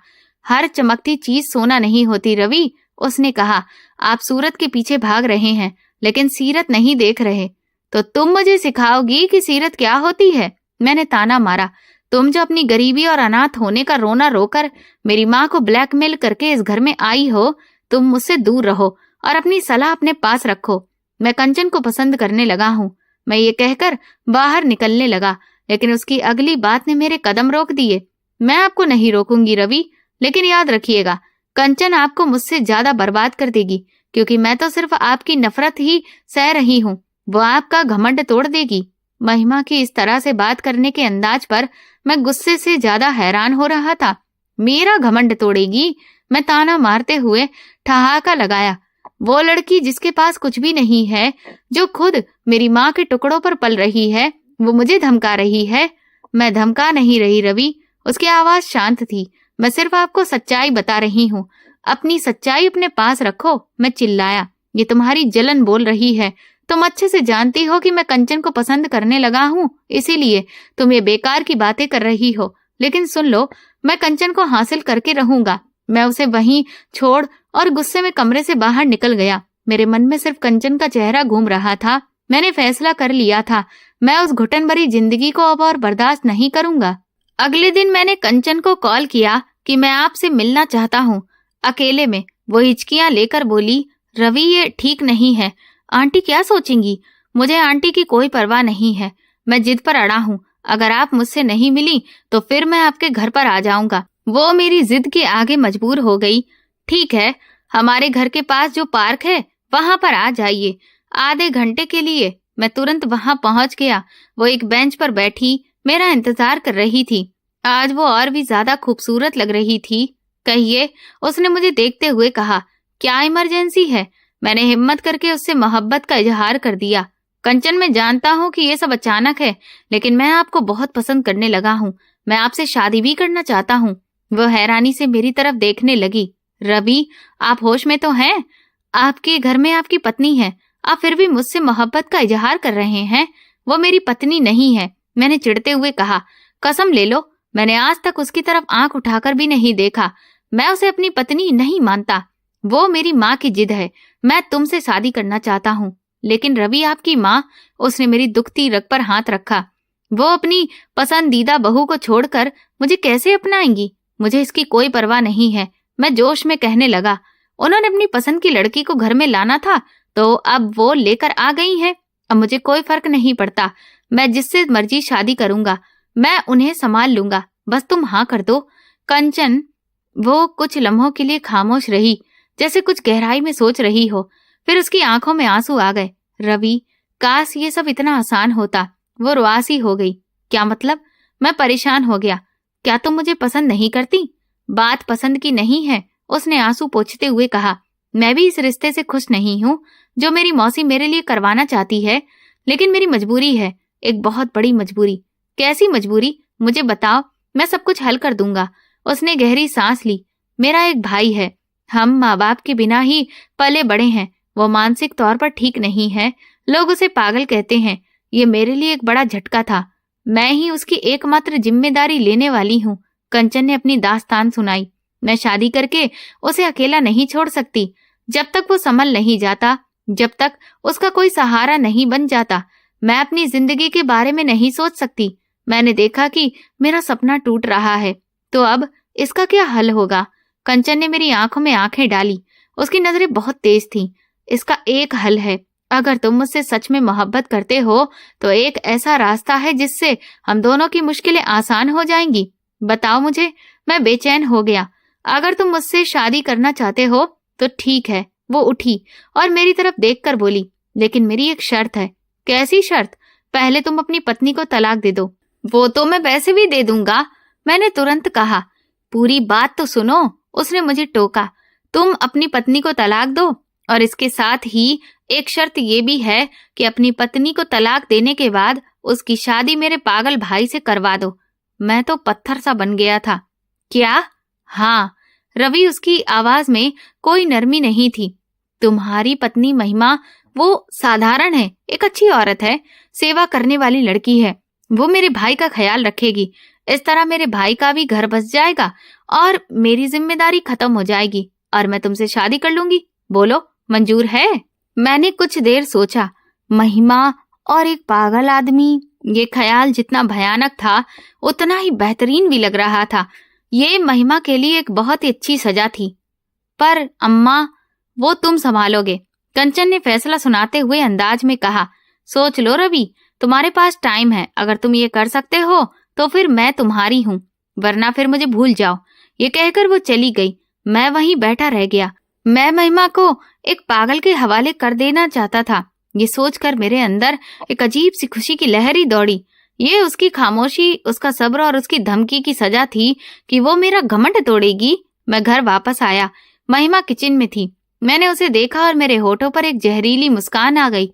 हर चमकती चीज सोना नहीं होती रवि, उसने कहा। आप सूरत के पीछे भाग रहे हैं लेकिन सीरत नहीं देख रहे। तो तुम मुझे सिखाओगी कि सीरत क्या होती है? मैंने ताना मारा। तुम जो अपनी गरीबी और अनाथ होने का रोना रोकर मेरी माँ को ब्लैकमेल करके इस घर में आई हो, तुम मुझसे दूर रहो और अपनी सलाह अपने पास रखो। मैं कंचन को पसंद करने लगा हूँ। मैं ये कहकर बाहर निकलने लगा, लेकिन उसकी अगली बात ने मेरे कदम रोक दिए। मैं आपको नहीं रोकूंगी रवि, लेकिन याद रखिएगा, कंचन आपको मुझसे ज्यादा बर्बाद कर देगी, क्योंकि मैं तो सिर्फ आपकी नफरत ही सह रही हूँ। वो आपका घमंड तोड़ देगी। महिमा की इस तरह से बात करने के अंदाज पर मैं गुस्से से ज्यादा हैरान हो रहा था। मेरा घमंड तोड़ेगी? मैं ताना मारते हुए ठहाका लगाया। वो लड़की जिसके पास कुछ भी नहीं है, जो खुद मेरी माँ के टुकड़ों पर पल रही है, वो मुझे धमका रही है। मैं धमका नहीं रही रवि। उसकी आवाज शांत थी। मैं सिर्फ आपको सच्चाई बता रही हूँ। अपनी सच्चाई अपने पास रखो। मैं चिल्लाया। ये तुम्हारी जलन बोल रही है। तुम अच्छे से जानती हो कि मैं कंचन को पसंद करने लगा हूँ, इसीलिए तुम ये बेकार की बातें कर रही हो। लेकिन सुन लो, मैं कंचन को हासिल करके रहूंगा। मैं उसे वहीं छोड़ और गुस्से में कमरे से बाहर निकल गया। मेरे मन में सिर्फ कंचन का चेहरा घूम रहा था। मैंने फैसला कर लिया था, मैं उस घुटन भरी जिंदगी को अब और बर्दाश्त नहीं करूंगा। अगले दिन मैंने कंचन को कॉल किया कि मैं आपसे मिलना चाहता हूँ, अकेले में। वो हिचकियां लेकर बोली, रवि ये ठीक नहीं है। आंटी क्या सोचेंगी? मुझे आंटी की कोई परवाह नहीं है। मैं जिद पर अड़ा हूँ। अगर आप मुझसे नहीं मिली तो फिर मैं आपके घर पर आ जाऊंगा। वो मेरी जिद के आगे मजबूर हो गई। ठीक है, हमारे घर के पास जो पार्क है वहां पर आ जाइए, आधे घंटे के लिए। मैं तुरंत वहां पहुंच गया। वो एक बेंच पर बैठी मेरा इंतजार कर रही थी। आज वो और भी ज्यादा खूबसूरत लग रही थी। कहिए, उसने मुझे देखते हुए कहा। क्या इमरजेंसी है? मैंने हिम्मत करके उससे मोहब्बत का इजहार कर दिया। कंचन, मैं जानता हूँ कि ये सब अचानक है, लेकिन मैं आपको बहुत पसंद करने लगा हूँ। मैं आपसे शादी भी करना चाहता हूँ। वो हैरानी से मेरी तरफ देखने लगी। रवि, आप होश में तो हैं? आपके घर में आपकी पत्नी है, आप फिर भी मुझसे मोहब्बत का इजहार कर रहे हैं। वो मेरी पत्नी नहीं है, मैंने चिढ़ते हुए कहा। कसम ले लो, मैंने आज तक उसकी तरफ आंख उठाकर भी नहीं देखा। मैं उसे अपनी पत्नी नहीं मानता। वो मेरी माँ की जिद है। मैं तुमसे शादी करना चाहता हूँ। लेकिन रवि, आपकी माँ, उसने मेरी दुखती रग पर हाथ रखा। वो अपनी पसंदीदा बहू को छोड़कर मुझे कैसे अपनाएंगी? मुझे इसकी कोई परवाह नहीं है। मैं जोश में कहने लगा। उन्होंने अपनी पसंद की लड़की को घर में लाना था, तो अब वो लेकर आ गई हैं। अब मुझे कोई फर्क नहीं पड़ता। मैं जिससे मर्जी शादी करूंगा। मैं उन्हें संभाल लूंगा। बस तुम हाँ कर दो। कंचन, वो कुछ लम्हों के लिए खामोश रही, जैसे कुछ गहराई में सोच रही हो। फिर उसकी आंखों में आंसू आ गए। रवि, काश ये सब इतना आसान होता। वो रुआसी हो गई। क्या मतलब? मैं परेशान हो गया। क्या तुम मुझे पसंद नहीं करती? बात पसंद की नहीं है, उसने आंसू पोंछते हुए कहा। मैं भी इस रिश्ते से खुश नहीं हूँ जो मेरी मौसी मेरे लिए करवाना चाहती है, लेकिन मेरी मजबूरी है, एक बहुत बड़ी मजबूरी। कैसी मजबूरी? मुझे बताओ, मैं सब कुछ हल कर दूंगा। उसने गहरी सांस ली। मेरा एक भाई है, हम माँ बाप के बिना ही पले बड़े हैं। वो मानसिक तौर पर ठीक नहीं है, लोग उसे पागल कहते हैं। ये मेरे लिए एक बड़ा झटका था। मैं ही उसकी एकमात्र जिम्मेदारी लेने वाली हूँ। कंचन ने अपनी दास्तान सुनाई। मैं शादी करके उसे अकेला नहीं छोड़ सकती। जब तक वो संभल नहीं जाता, जब तक उसका कोई सहारा नहीं बन जाता, मैं अपनी जिंदगी के बारे में नहीं सोच सकती। मैंने देखा कि मेरा सपना टूट रहा है, तो अब इसका क्या हल होगा? कंचन ने मेरी आंखों में आंखें डाली। उसकी नजरें बहुत तेज थीं। इसका एक हल है। अगर तुम मुझसे सच में मोहब्बत करते हो तो एक ऐसा रास्ता है जिससे हम दोनों की मुश्किलें आसान हो जाएंगी। बताओ मुझे। मैं बेचैन हो गया। अगर तुम मुझसे शादी करना चाहते हो तो ठीक है। वो उठी और मेरी तरफ देखकर बोली, लेकिन मेरी एक शर्त है। कैसी शर्त? पहले तुम अपनी पत्नी को तलाक दे दो। वो तो मैं वैसे भी दे दूंगा, मैंने तुरंत कहा। पूरी बात तो सुनो, उसने मुझे टोका। तुम अपनी पत्नी को तलाक दो और इसके साथ ही एक शर्त ये भी है कि अपनी पत्नी को तलाक देने के बाद उसकी शादी मेरे पागल भाई से करवा दो। मैं तो पत्थर सा बन गया था। क्या? हाँ। रवि, उसकी आवाज में कोई नरमी नहीं थी। तुम्हारी पत्नी महिमा, वो साधारण है, एक अच्छी औरत है, सेवा करने वाली लड़की है। वो मेरे भाई का ख्याल रखेगी। इस तरह मेरे भाई का भी घर बस जाएगा और मेरी जिम्मेदारी खत्म हो जाएगी और मैं तुमसे शादी कर लूंगी। बोलो, मंजूर है? मैंने कुछ देर सोचा। महिमा और एक पागल आदमी, ये ख्याल जितना भयानक था उतना ही बेहतरीन भी लग रहा था। ये महिमा के लिए एक बहुत ही अच्छी सजा थी। पर अम्मा, वो तुम संभालोगे, कंचन ने फैसला सुनाते हुए अंदाज में कहा। सोच लो रवि, तुम्हारे पास टाइम है। अगर तुम ये कर सकते हो तो फिर मैं तुम्हारी हूँ, वरना फिर मुझे भूल जाओ। ये कहकर वो चली गई। मैं वहीं बैठा रह गया। मैं महिमा को एक पागल के हवाले कर देना चाहता था। ये सोचकर मेरे अंदर एक अजीब सी खुशी की लहर ही दौड़ी। ये उसकी खामोशी, उसका सब्र और उसकी धमकी की सजा थी कि वो मेरा घमंड तोड़ेगी। मैं घर वापस आया। महिमा किचन में थी। मैंने उसे देखा और मेरे होठों पर एक जहरीली मुस्कान आ गई।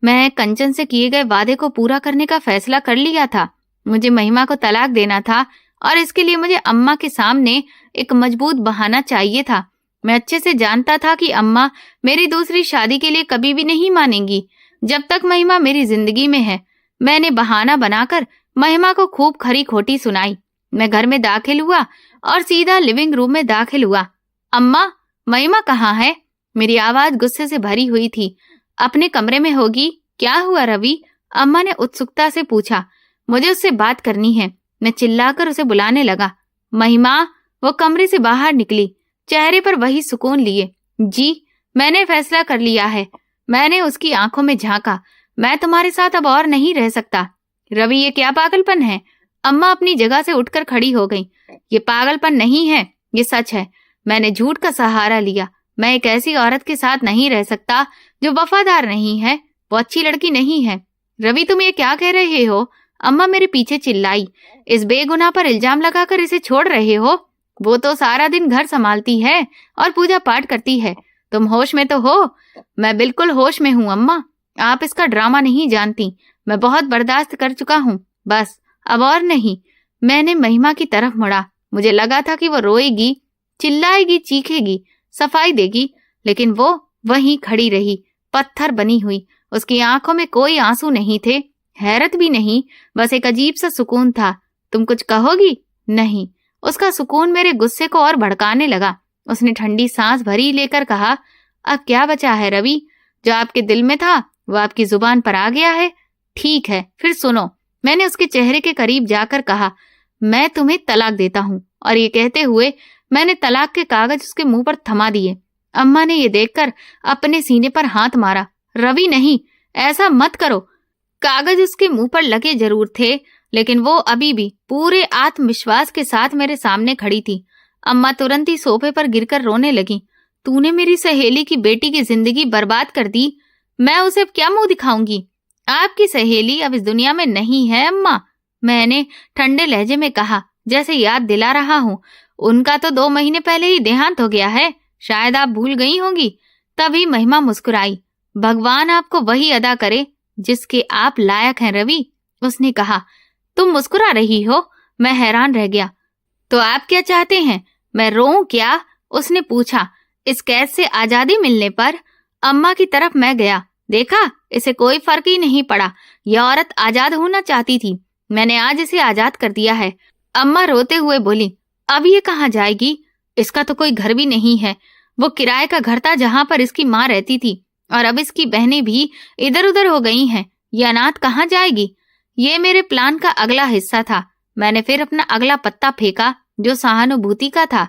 मैं कंचन से किए गए वादे को पूरा करने का फैसला कर लिया था। मुझे महिमा को तलाक देना था और इसके लिए मुझे अम्मा के सामने एक मजबूत बहाना चाहिए था। मैं अच्छे से जानता था कि अम्मा मेरी दूसरी शादी के लिए कभी भी नहीं मानेंगी जब तक महिमा मेरी जिंदगी में है। मैंने बहाना बनाकर महिमा को खूब खरी खोटी सुनाई। मैं घर में दाखिल हुआ और सीधा लिविंग रूम में दाखिल हुआ। अम्मा, महिमा कहाँ है? मेरी आवाज गुस्से से भरी हुई थी। अपने कमरे में होगी। क्या हुआ रवि? अम्मा ने उत्सुकता से पूछा। मुझे उससे बात करनी है। मैं चिल्लाकर उसे बुलाने लगा। महिमा, वो कमरे से बाहर निकली, चेहरे पर वही सुकून लिए। जी, मैंने फैसला कर लिया है। मैंने उसकी आंखों में झांका। मैं तुम्हारे साथ अब और नहीं रह सकता। रवि, ये क्या पागलपन है? अम्मा अपनी जगह से उठकर खड़ी हो गई। ये पागलपन नहीं है, ये सच है। मैंने झूठ का सहारा लिया। मैं एक ऐसी औरत के साथ नहीं रह सकता जो वफादार नहीं है, वो अच्छी लड़की नहीं है। रवि, तुम ये क्या कह रहे हो? अम्मा मेरे पीछे चिल्लाई। इस बेगुनाह पर इल्जाम लगाकर इसे छोड़ रहे हो? वो तो सारा दिन घर संभालती है और पूजा पाठ करती है। तुम होश में तो हो? मैं बिल्कुल होश में हूँ अम्मा। आप इसका ड्रामा नहीं जानती। मैं बहुत बर्दाश्त कर चुका हूँ, बस अब और नहीं। मैंने महिमा की तरफ मुड़ा। मुझे लगा था कि वो रोएगी, चिल्लाएगी, चीखेगी, सफाई देगी, लेकिन वो वहीं खड़ी रही, पत्थर बनी हुई। उसकी आंखों में कोई आंसू नहीं थे, हैरत भी नहीं, बस एक अजीब सा सुकून था। तुम कुछ कहोगी? नहीं। उसका सुकून मेरे गुस्से को और भड़काने लगा। उसने ठंडी सांस भरी लेकर कहा, अब क्या बचा है रवि? जो आपके दिल में था वो आपकी जुबान पर आ गया है। ठीक है, फिर सुनो। मैंने उसके चेहरे के करीब जाकर कहा, मैं तुम्हें तलाक देता हूँ। और ये कहते हुए मैंने तलाक के कागज उसके मुंह पर थमा दिए। अम्मा ने ये देखकर अपने सीने पर हाथ मारा। रवि, नहीं, ऐसा मत करो। कागज उसके मुंह पर लगे जरूर थे, लेकिन वो अभी भी पूरे आत्मविश्वास के साथ मेरे सामने खड़ी थी। अम्मा तुरंत ही सोफे पर गिरकर रोने लगी। तूने मेरी सहेली की बेटी की जिंदगी बर्बाद कर दी। मैं उसे अब क्या मुंह दिखाऊंगी? आपकी सहेली अब इस दुनिया में नहीं है अम्मा, मैंने ठंडे लहजे में कहा, जैसे याद दिला रहा हूँ। उनका तो 2 महीने पहले ही देहांत हो गया है, शायद आप भूल गई होंगी। तभी महिमा मुस्कुराई। भगवान आपको वही अदा करे जिसके आप लायक हैं रवि, उसने कहा। तुम मुस्कुरा रही हो? मैं हैरान रह गया। तो आप क्या चाहते हैं, मैं रोऊं क्या? उसने पूछा। इस कैद से आजादी मिलने पर अम्मा की तरफ मैं गया। देखा, इसे कोई फर्क ही नहीं पड़ा। यह औरत आजाद होना चाहती थी, मैंने आज इसे आजाद कर दिया है। अम्मा रोते हुए बोली, अब ये कहाँ जाएगी? इसका तो कोई घर भी नहीं है। वो किराए का घर था जहाँ पर इसकी माँ रहती थी, और अब इसकी बहनें भी इधर उधर हो गई हैं। ये अनाथ कहाँ जाएगी? ये मेरे प्लान का अगला हिस्सा था। मैंने फिर अपना अगला पत्ता फेंका, जो सहानुभूति का था।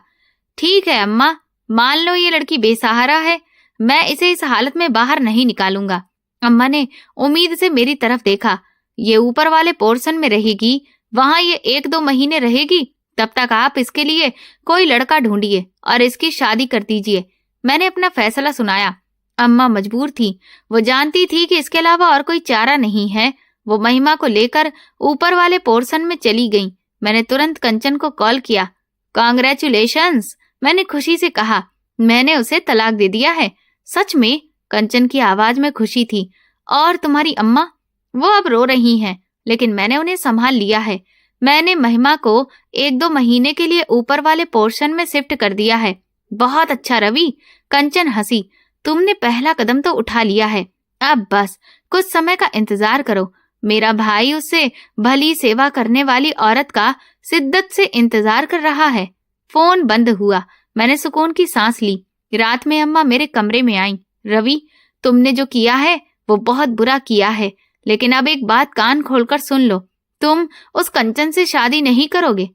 ठीक है अम्मा, मान लो ये लड़की बेसहारा है, मैं इसे इस हालत में बाहर नहीं निकालूंगा। अम्मा ने उम्मीद से मेरी तरफ देखा। ये ऊपर वाले पोर्शन में रहेगी, वहां ये 1-2 महीने रहेगी। तब तक आप इसके लिए कोई लड़का ढूंढिए और इसकी शादी कर दीजिए। मैंने अपना फैसला सुनाया। अम्मा मजबूर थी, वो जानती थी कि इसके अलावा और कोई चारा नहीं है। वो महिमा को लेकर ऊपर वाले पोर्शन में चली गई। मैंने तुरंत कंचन को कॉल किया। कांग्रेचुलेशंस, मैंने खुशी से कहा। मैंने उसे तलाक दे दिया है। सच में? कंचन की आवाज में खुशी थी। और तुम्हारी अम्मा? वो अब रो रही हैं, लेकिन मैंने उन्हें संभाल लिया है। मैंने महिमा को 1-2 महीने के लिए ऊपर वाले पोर्शन में शिफ्ट कर दिया है। बहुत अच्छा रवि, कंचन हंसी। तुमने पहला कदम तो उठा लिया है, अब बस कुछ समय का इंतजार करो। मेरा भाई उससे भली सेवा करने वाली औरत का शिद्दत से इंतजार कर रहा है। फोन बंद हुआ। मैंने सुकून की सांस ली। रात में अम्मा मेरे कमरे में आई। रवि, तुमने जो किया है वो बहुत बुरा किया है, लेकिन अब एक बात कान खोलकर सुन लो। तुम उस कंचन से शादी नहीं करोगे।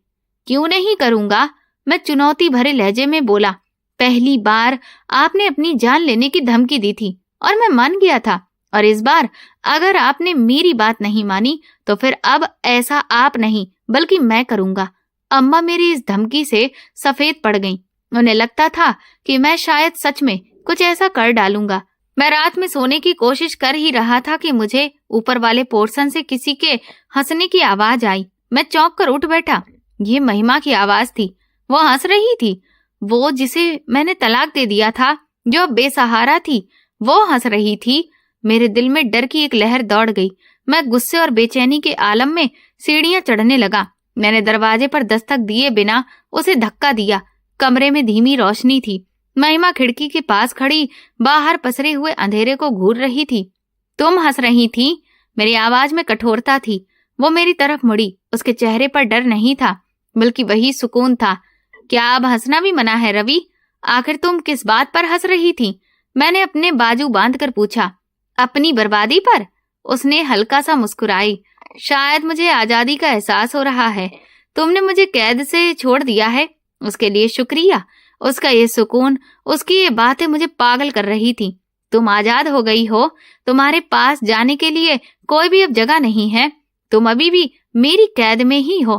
क्यों नहीं करूंगा? मैं चुनौती भरे लहजे में बोला। पहली बार आपने अपनी जान लेने की धमकी दी थी और मैं मान गया था, और इस बार अगर आपने मेरी बात नहीं मानी तो फिर अब ऐसा आप नहीं बल्कि मैं करूंगा। अम्मा मेरी इस धमकी से सफेद पड़ गईं। उन्हें लगता था कि मैं शायद सच में कुछ ऐसा कर डालूंगा। मैं रात में सोने की कोशिश कर ही रहा था कि मुझे ऊपर वाले पोर्शन से किसी के हंसने की आवाज आई। मैं चौंक कर उठ बैठा। ये महिमा की आवाज थी। वो हंस रही थी। वो जिसे मैंने तलाक दे दिया था, जो बेसहारा थी, वो हंस रही थी। मेरे दिल में डर की एक लहर दौड़ गई। मैं गुस्से और बेचैनी के आलम में सीढ़ियां चढ़ने लगा। मैंने दरवाजे पर दस्तक दिए बिना उसे धक्का दिया। कमरे में धीमी रोशनी थी। महिमा खिड़की के पास खड़ी बाहर पसरे हुए अंधेरे को घूर रही थी। तुम हंस रही थी? मेरी आवाज में कठोरता थी। वो मेरी तरफ मुड़ी। उसके चेहरे पर डर नहीं था, बल्कि वही सुकून था। क्या अब हंसना भी मना है रवि? आखिर तुम किस बात पर हंस रही थी? मैंने अपने बाजू बांध कर पूछा। अपनी बर्बादी पर? उसने हल्का सा मुस्कुराई। शायद मुझे आजादी का एहसास हो रहा है। तुमने मुझे कैद से छोड़ दिया है, उसके लिए शुक्रिया। उसका ये सुकून, उसकी ये बातें मुझे पागल कर रही थी। तुम आजाद हो गई हो। तुम्हारे पास जाने के लिए कोई भी अब जगह नहीं है। तुम अभी भी मेरी कैद में ही हो।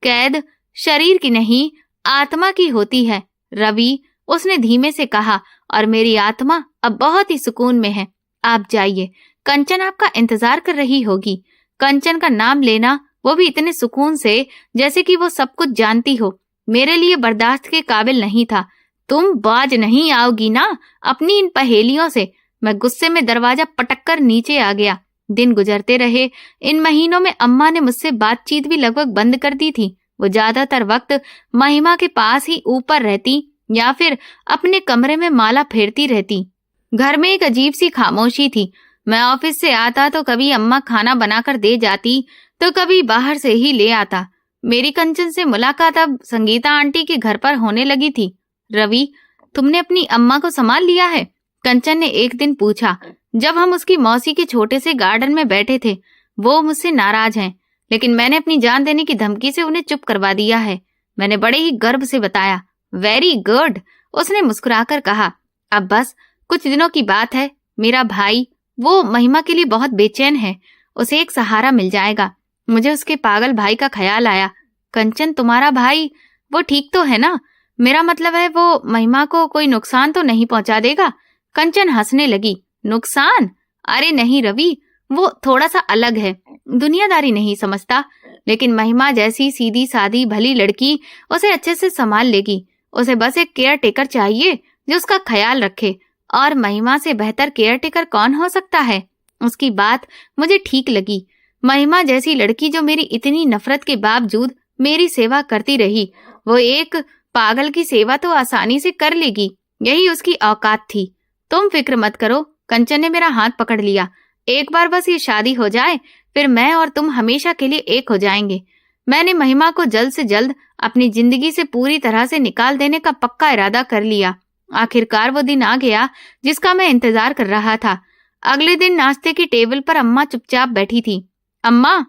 कैद शरीर की नहीं, आत्मा की होती है रवि, उसने धीमे से कहा, और मेरी आत्मा अब बहुत ही सुकून में है। आप जाइए, कंचन आपका इंतजार कर रही होगी। कंचन का नाम लेना, वो भी इतने सुकून से जैसे कि वो सब कुछ जानती हो, मेरे लिए बर्दाश्त के काबिल नहीं था। तुम बाज नहीं आओगी ना अपनी इन पहेलियों से? मैं गुस्से में दरवाजा पटक कर नीचे आ गया। दिन गुजरते रहे। इन महीनों में अम्मा ने मुझसे बातचीत भी लगभग बंद कर दी थी। वो ज्यादातर वक्त महिमा के पास ही ऊपर रहती या फिर अपने कमरे में माला फेरती रहती। घर में एक अजीब सी खामोशी थी। मैं ऑफिस से आता तो कभी अम्मा खाना बनाकर दे जाती, तो कभी बाहर से ही ले आता। मेरी कंचन से मुलाकात अब संगीता आंटी के घर पर होने लगी थी। रवि, तुमने अपनी अम्मा को संभाल लिया है? कंचन ने एक दिन पूछा, जब हम उसकी मौसी के छोटे से गार्डन में बैठे थे। वो मुझसे नाराज हैं, लेकिन मैंने अपनी जान देने की धमकी से उन्हें चुप करवा दिया है। मैंने बड़े ही गर्व से बताया। वेरी गुड, उसने मुस्कुराकर कहा। अब बस कुछ दिनों की बात है। मेरा भाई, वो महिमा के लिए बहुत बेचैन है। उसे एक सहारा मिल जाएगा। मुझे उसके पागल भाई का ख्याल आया। कंचन, तुम्हारा भाई, वो ठीक तो है ना? मेरा मतलब है, वो महिमा को कोई नुकसान तो नहीं पहुंचा देगा? कंचन हंसने लगी। नुकसान? अरे नहीं रवि, वो थोड़ा सा अलग है, दुनियादारी नहीं समझता। लेकिन महिमा जैसी सीधी सादी भली लड़की उसे अच्छे से संभाल लेगी। उसे बस एक केयर टेकर चाहिए जो उसका ख्याल रखे, और महिमा से बेहतर केयर टेकर कौन हो सकता है? उसकी बात मुझे ठीक लगी। महिमा जैसी लड़की जो मेरी इतनी नफरत के बावजूद मेरी सेवा करती रही, वो एक पागल की सेवा तो आसानी से कर लेगी, यही उसकी औकात थी। तुम फिक्र मत करो। कंचन ने मेरा हाथ पकड़ लिया। एक बार बस ये शादी हो जाए, फिर मैं और तुम हमेशा के लिए एक हो जाएंगे। मैंने महिमा को जल्द से जल्द अपनी जिंदगी से पूरी तरह से निकाल देने का पक्का इरादा कर लिया। आखिरकार वो दिन आ गया जिसका मैं इंतजार कर रहा था। अगले दिन नाश्ते की टेबल पर अम्मा चुपचाप बैठी थी। अम्मा,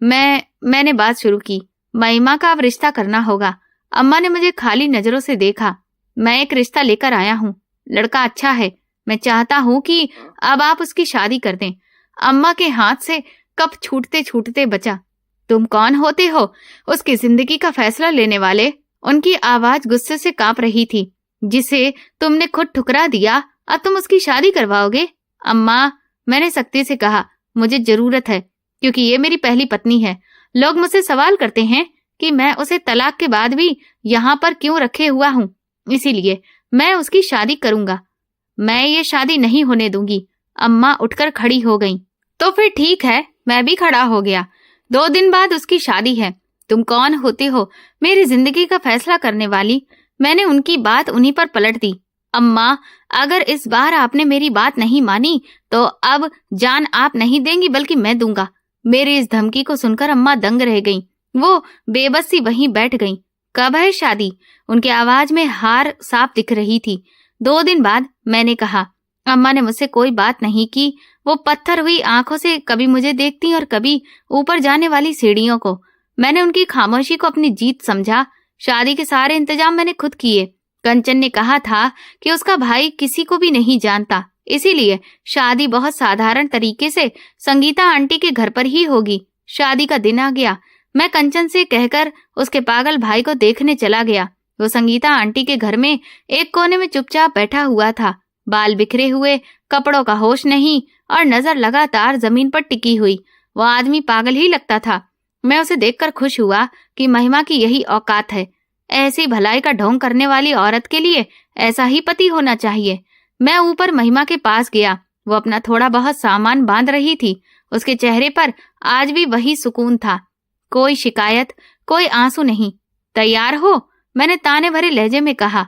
मैंने बात शुरू की। महिमा का अब रिश्ता करना होगा। अम्मा ने मुझे खाली नजरों से देखा। मैं एक रिश्ता लेकर आया हूँ। लड़का अच्छा है। मैं चाहता हूँ कि अब आप उसकी शादी कर दें। अम्मा के हाथ से कप छूटते छूटते बचा। तुम कौन होते हो उसकी जिंदगी का फैसला लेने वाले? उनकी आवाज गुस्से से कांप रही थी। जिसे तुमने खुद ठुकरा दिया, अब तुम उसकी शादी करवाओगे? अम्मा, मैंने सख्ती से कहा, मुझे जरूरत है, क्योंकि ये मेरी पहली पत्नी है। लोग मुझसे सवाल करते हैं कि मैं उसे तलाक के बाद भी यहाँ पर क्यों रखे हुआ हूँ। इसीलिए मैं उसकी शादी करूंगा। मैं ये शादी नहीं होने दूंगी। अम्मा उठकर खड़ी हो गईं। तो फिर ठीक है, मैं भी खड़ा हो गया। 2 दिन बाद उसकी शादी है। तुम कौन होते हो मेरी जिंदगी का फैसला करने वाली? मैंने उनकी बात उन्हीं पर पलट दी। अम्मा, अगर इस बार आपने मेरी बात नहीं मानी तो अब जान आप नहीं देंगी बल्कि मैं दूंगा। मेरी इस धमकी को सुनकर अम्मा दंग रह गईं। वो बेबस सी वहीं बैठ गईं। कब है शादी? उनकी आवाज में हार साफ दिख रही थी। 2 दिन बाद, मैंने कहा। अम्मा ने मुझसे कोई बात नहीं की। वो पत्थर हुई आंखों से कभी मुझे देखती और कभी ऊपर जाने वाली सीढ़ियों को। मैंने उनकी खामोशी को अपनी जीत समझा। शादी के सारे इंतजाम मैंने खुद किए। कंचन ने कहा था कि उसका भाई किसी को भी नहीं जानता, इसीलिए शादी बहुत साधारण तरीके से संगीता आंटी के घर पर ही होगी। शादी का दिन आ गया। मैं कंचन से कहकर उसके पागल भाई को देखने चला गया। वो संगीता आंटी के घर में एक कोने में चुपचाप बैठा हुआ था। बाल बिखरे हुए, कपड़ों का होश नहीं और नजर लगातार जमीन पर टिकी हुई। वो आदमी पागल ही लगता था। मैं उसे देखकर खुश हुआ कि महिमा की यही औकात है। ऐसी भलाई का ढोंग करने वाली औरत के लिए ऐसा ही पति होना चाहिए। मैं ऊपर महिमा के पास गया। वो अपना थोड़ा बहुत सामान बांध रही थी। उसके चेहरे पर आज भी वही सुकून था। कोई शिकायत, कोई आंसू नहीं। तैयार हो? मैंने ताने भरे लहजे में कहा।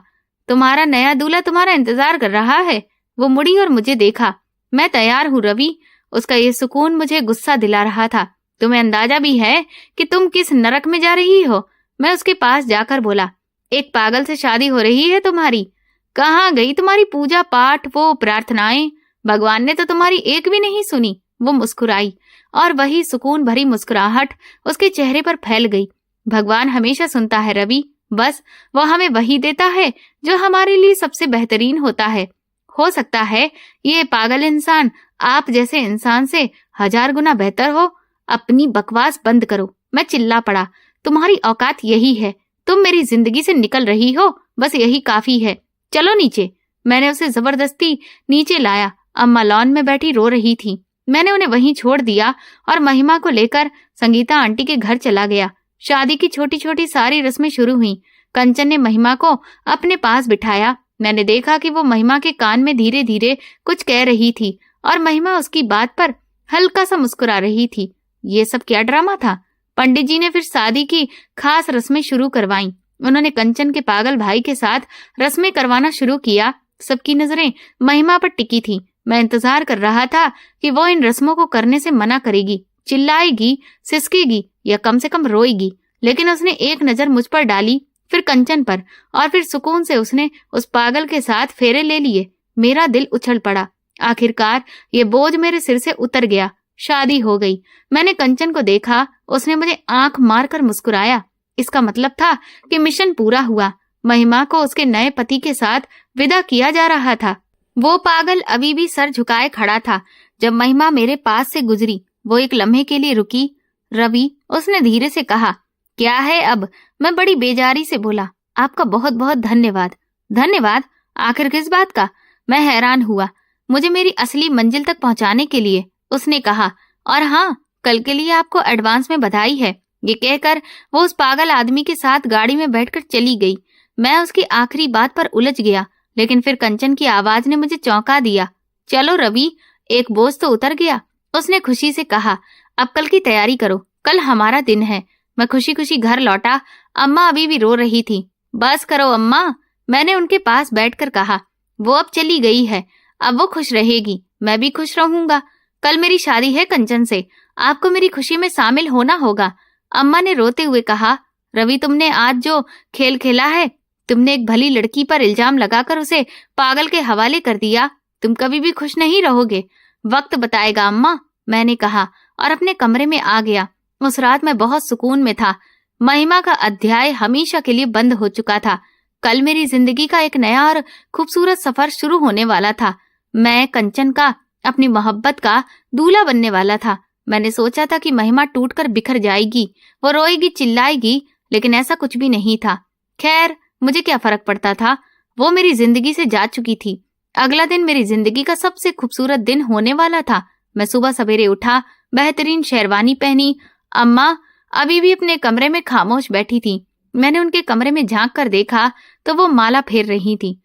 तुम्हारा नया दूल्हा तुम्हारा इंतजार कर रहा है। वो मुड़ी और मुझे देखा। मैं तैयार हूँ रवि। उसका ये सुकून मुझे गुस्सा दिला रहा था। तुम्हें अंदाजा भी है कि तुम किस नरक में जा रही हो? मैं उसके पास जाकर बोला। एक पागल से शादी हो रही है तुम्हारी। कहाँ गई तुम्हारी पूजा पाठ, वो प्रार्थनाएं? भगवान ने तो तुम्हारी एक भी नहीं सुनी। वो मुस्कुराई और वही सुकून भरी मुस्कुराहट उसके चेहरे पर फैल गई। भगवान हमेशा सुनता है रवि। बस वो हमें वही देता है जो हमारे लिए सबसे बेहतरीन होता है। हो सकता है ये पागल इंसान आप जैसे इंसान से 1000 गुना बेहतर हो। अपनी बकवास बंद करो। मैं चिल्ला पड़ा। तुम्हारी औकात यही है। तुम मेरी जिंदगी से निकल रही हो, बस यही काफी है। चलो नीचे। मैंने उसे जबरदस्ती नीचे लाया। अम्मा लॉन में बैठी रो रही थी। मैंने उन्हें वहीं छोड़ दिया और महिमा को लेकर संगीता आंटी के घर चला गया। शादी की छोटी छोटी सारी रस्में शुरू हुई। कंचन ने महिमा को अपने पास बिठाया। मैंने देखा कि वो महिमा के कान में धीरे धीरे कुछ कह रही थी और महिमा उसकी बात पर हल्का सा मुस्कुरा रही थी। ये सब क्या ड्रामा था? पंडित जी ने फिर शादी की खास रस्में शुरू करवाईं। उन्होंने कंचन के पागल भाई के साथ रस्में करवाना शुरू किया। सबकी नजरें महिमा पर टिकी थी। मैं इंतजार कर रहा था कि वो इन रस्मों को करने से मना करेगी, चिल्लाएगी, सिसकेगी या कम से कम रोएगी। लेकिन उसने एक नजर मुझ पर डाली, फिर कंचन पर, और फिर सुकून से उसने उस पागल के साथ फेरे ले लिए। मेरा दिल उछल पड़ा। आखिरकार ये बोझ मेरे सिर से उतर गया। शादी हो गई। मैंने कंचन को देखा। उसने मुझे आंख मारकर मुस्कुराया। इसका मतलब था कि मिशन पूरा हुआ। महिमा को उसके नए पति के साथ विदा किया जा रहा था। वो पागल अभी भी सर झुकाए खड़ा था। जब महिमा मेरे पास से गुजरी, वो एक लम्हे के लिए रुकी। रवि, उसने धीरे से कहा। क्या है अब? मैं बड़ी बेजारी से बोला। आपका बहुत बहुत धन्यवाद। धन्यवाद? आखिर किस बात का? मैं हैरान हुआ। मुझे मेरी असली मंजिल तक पहुंचाने के लिए, उसने कहा। और हाँ, कल के लिए आपको एडवांस में बधाई है। ये कहकर वो उस पागल आदमी के साथ गाड़ी में बैठकर चली गई। मैं उसकी आखिरी बात पर उलझ गया, लेकिन फिर कंचन की आवाज ने मुझे चौंका दिया। चलो रवि, एक बोझ तो उतर गया। उसने खुशी से कहा। अब कल की तैयारी करो, कल हमारा दिन है। मैं खुशी खुशी घर लौटा। अम्मा अभी भी रो रही थी। बस करो अम्मा, मैंने उनके पास बैठकर कहा। वो अब चली गई है, अब वो खुश रहेगी, मैं भी खुश रहूंगा। कल मेरी शादी है कंचन से, आपको मेरी खुशी में शामिल होना होगा। अम्मा ने रोते हुए कहा, रवि तुमने आज जो खेल खेला है, तुमने एक भली लड़की पर इल्जाम लगाकर उसे पागल के हवाले कर दिया। तुम कभी भी खुश नहीं रहोगे। वक्त बताएगा अम्मा, मैंने कहा और अपने कमरे में आ गया। उस रात मैं बहुत सुकून में था। महिमा का अध्याय हमेशा के लिए बंद हो चुका था। कल मेरी जिंदगी का एक नया और खूबसूरत सफर शुरू होने वाला था। मैं कंचन का, अपनी मोहब्बत का दूल्हा बनने वाला था। मैंने सोचा था कि महिमा टूटकर बिखर जाएगी, वो रोएगी, चिल्लाएगी, लेकिन ऐसा कुछ भी नहीं था। खैर, मुझे क्या फर्क पड़ता था, वो मेरी जिंदगी से जा चुकी थी। अगला दिन मेरी जिंदगी का सबसे खूबसूरत दिन होने वाला था। मैं सुबह सवेरे उठा, बेहतरीन शेरवानी पहनी। अम्मा अभी भी अपने कमरे में खामोश बैठी थी। मैंने उनके कमरे में झांक कर देखा तो वो माला फेर रही थी।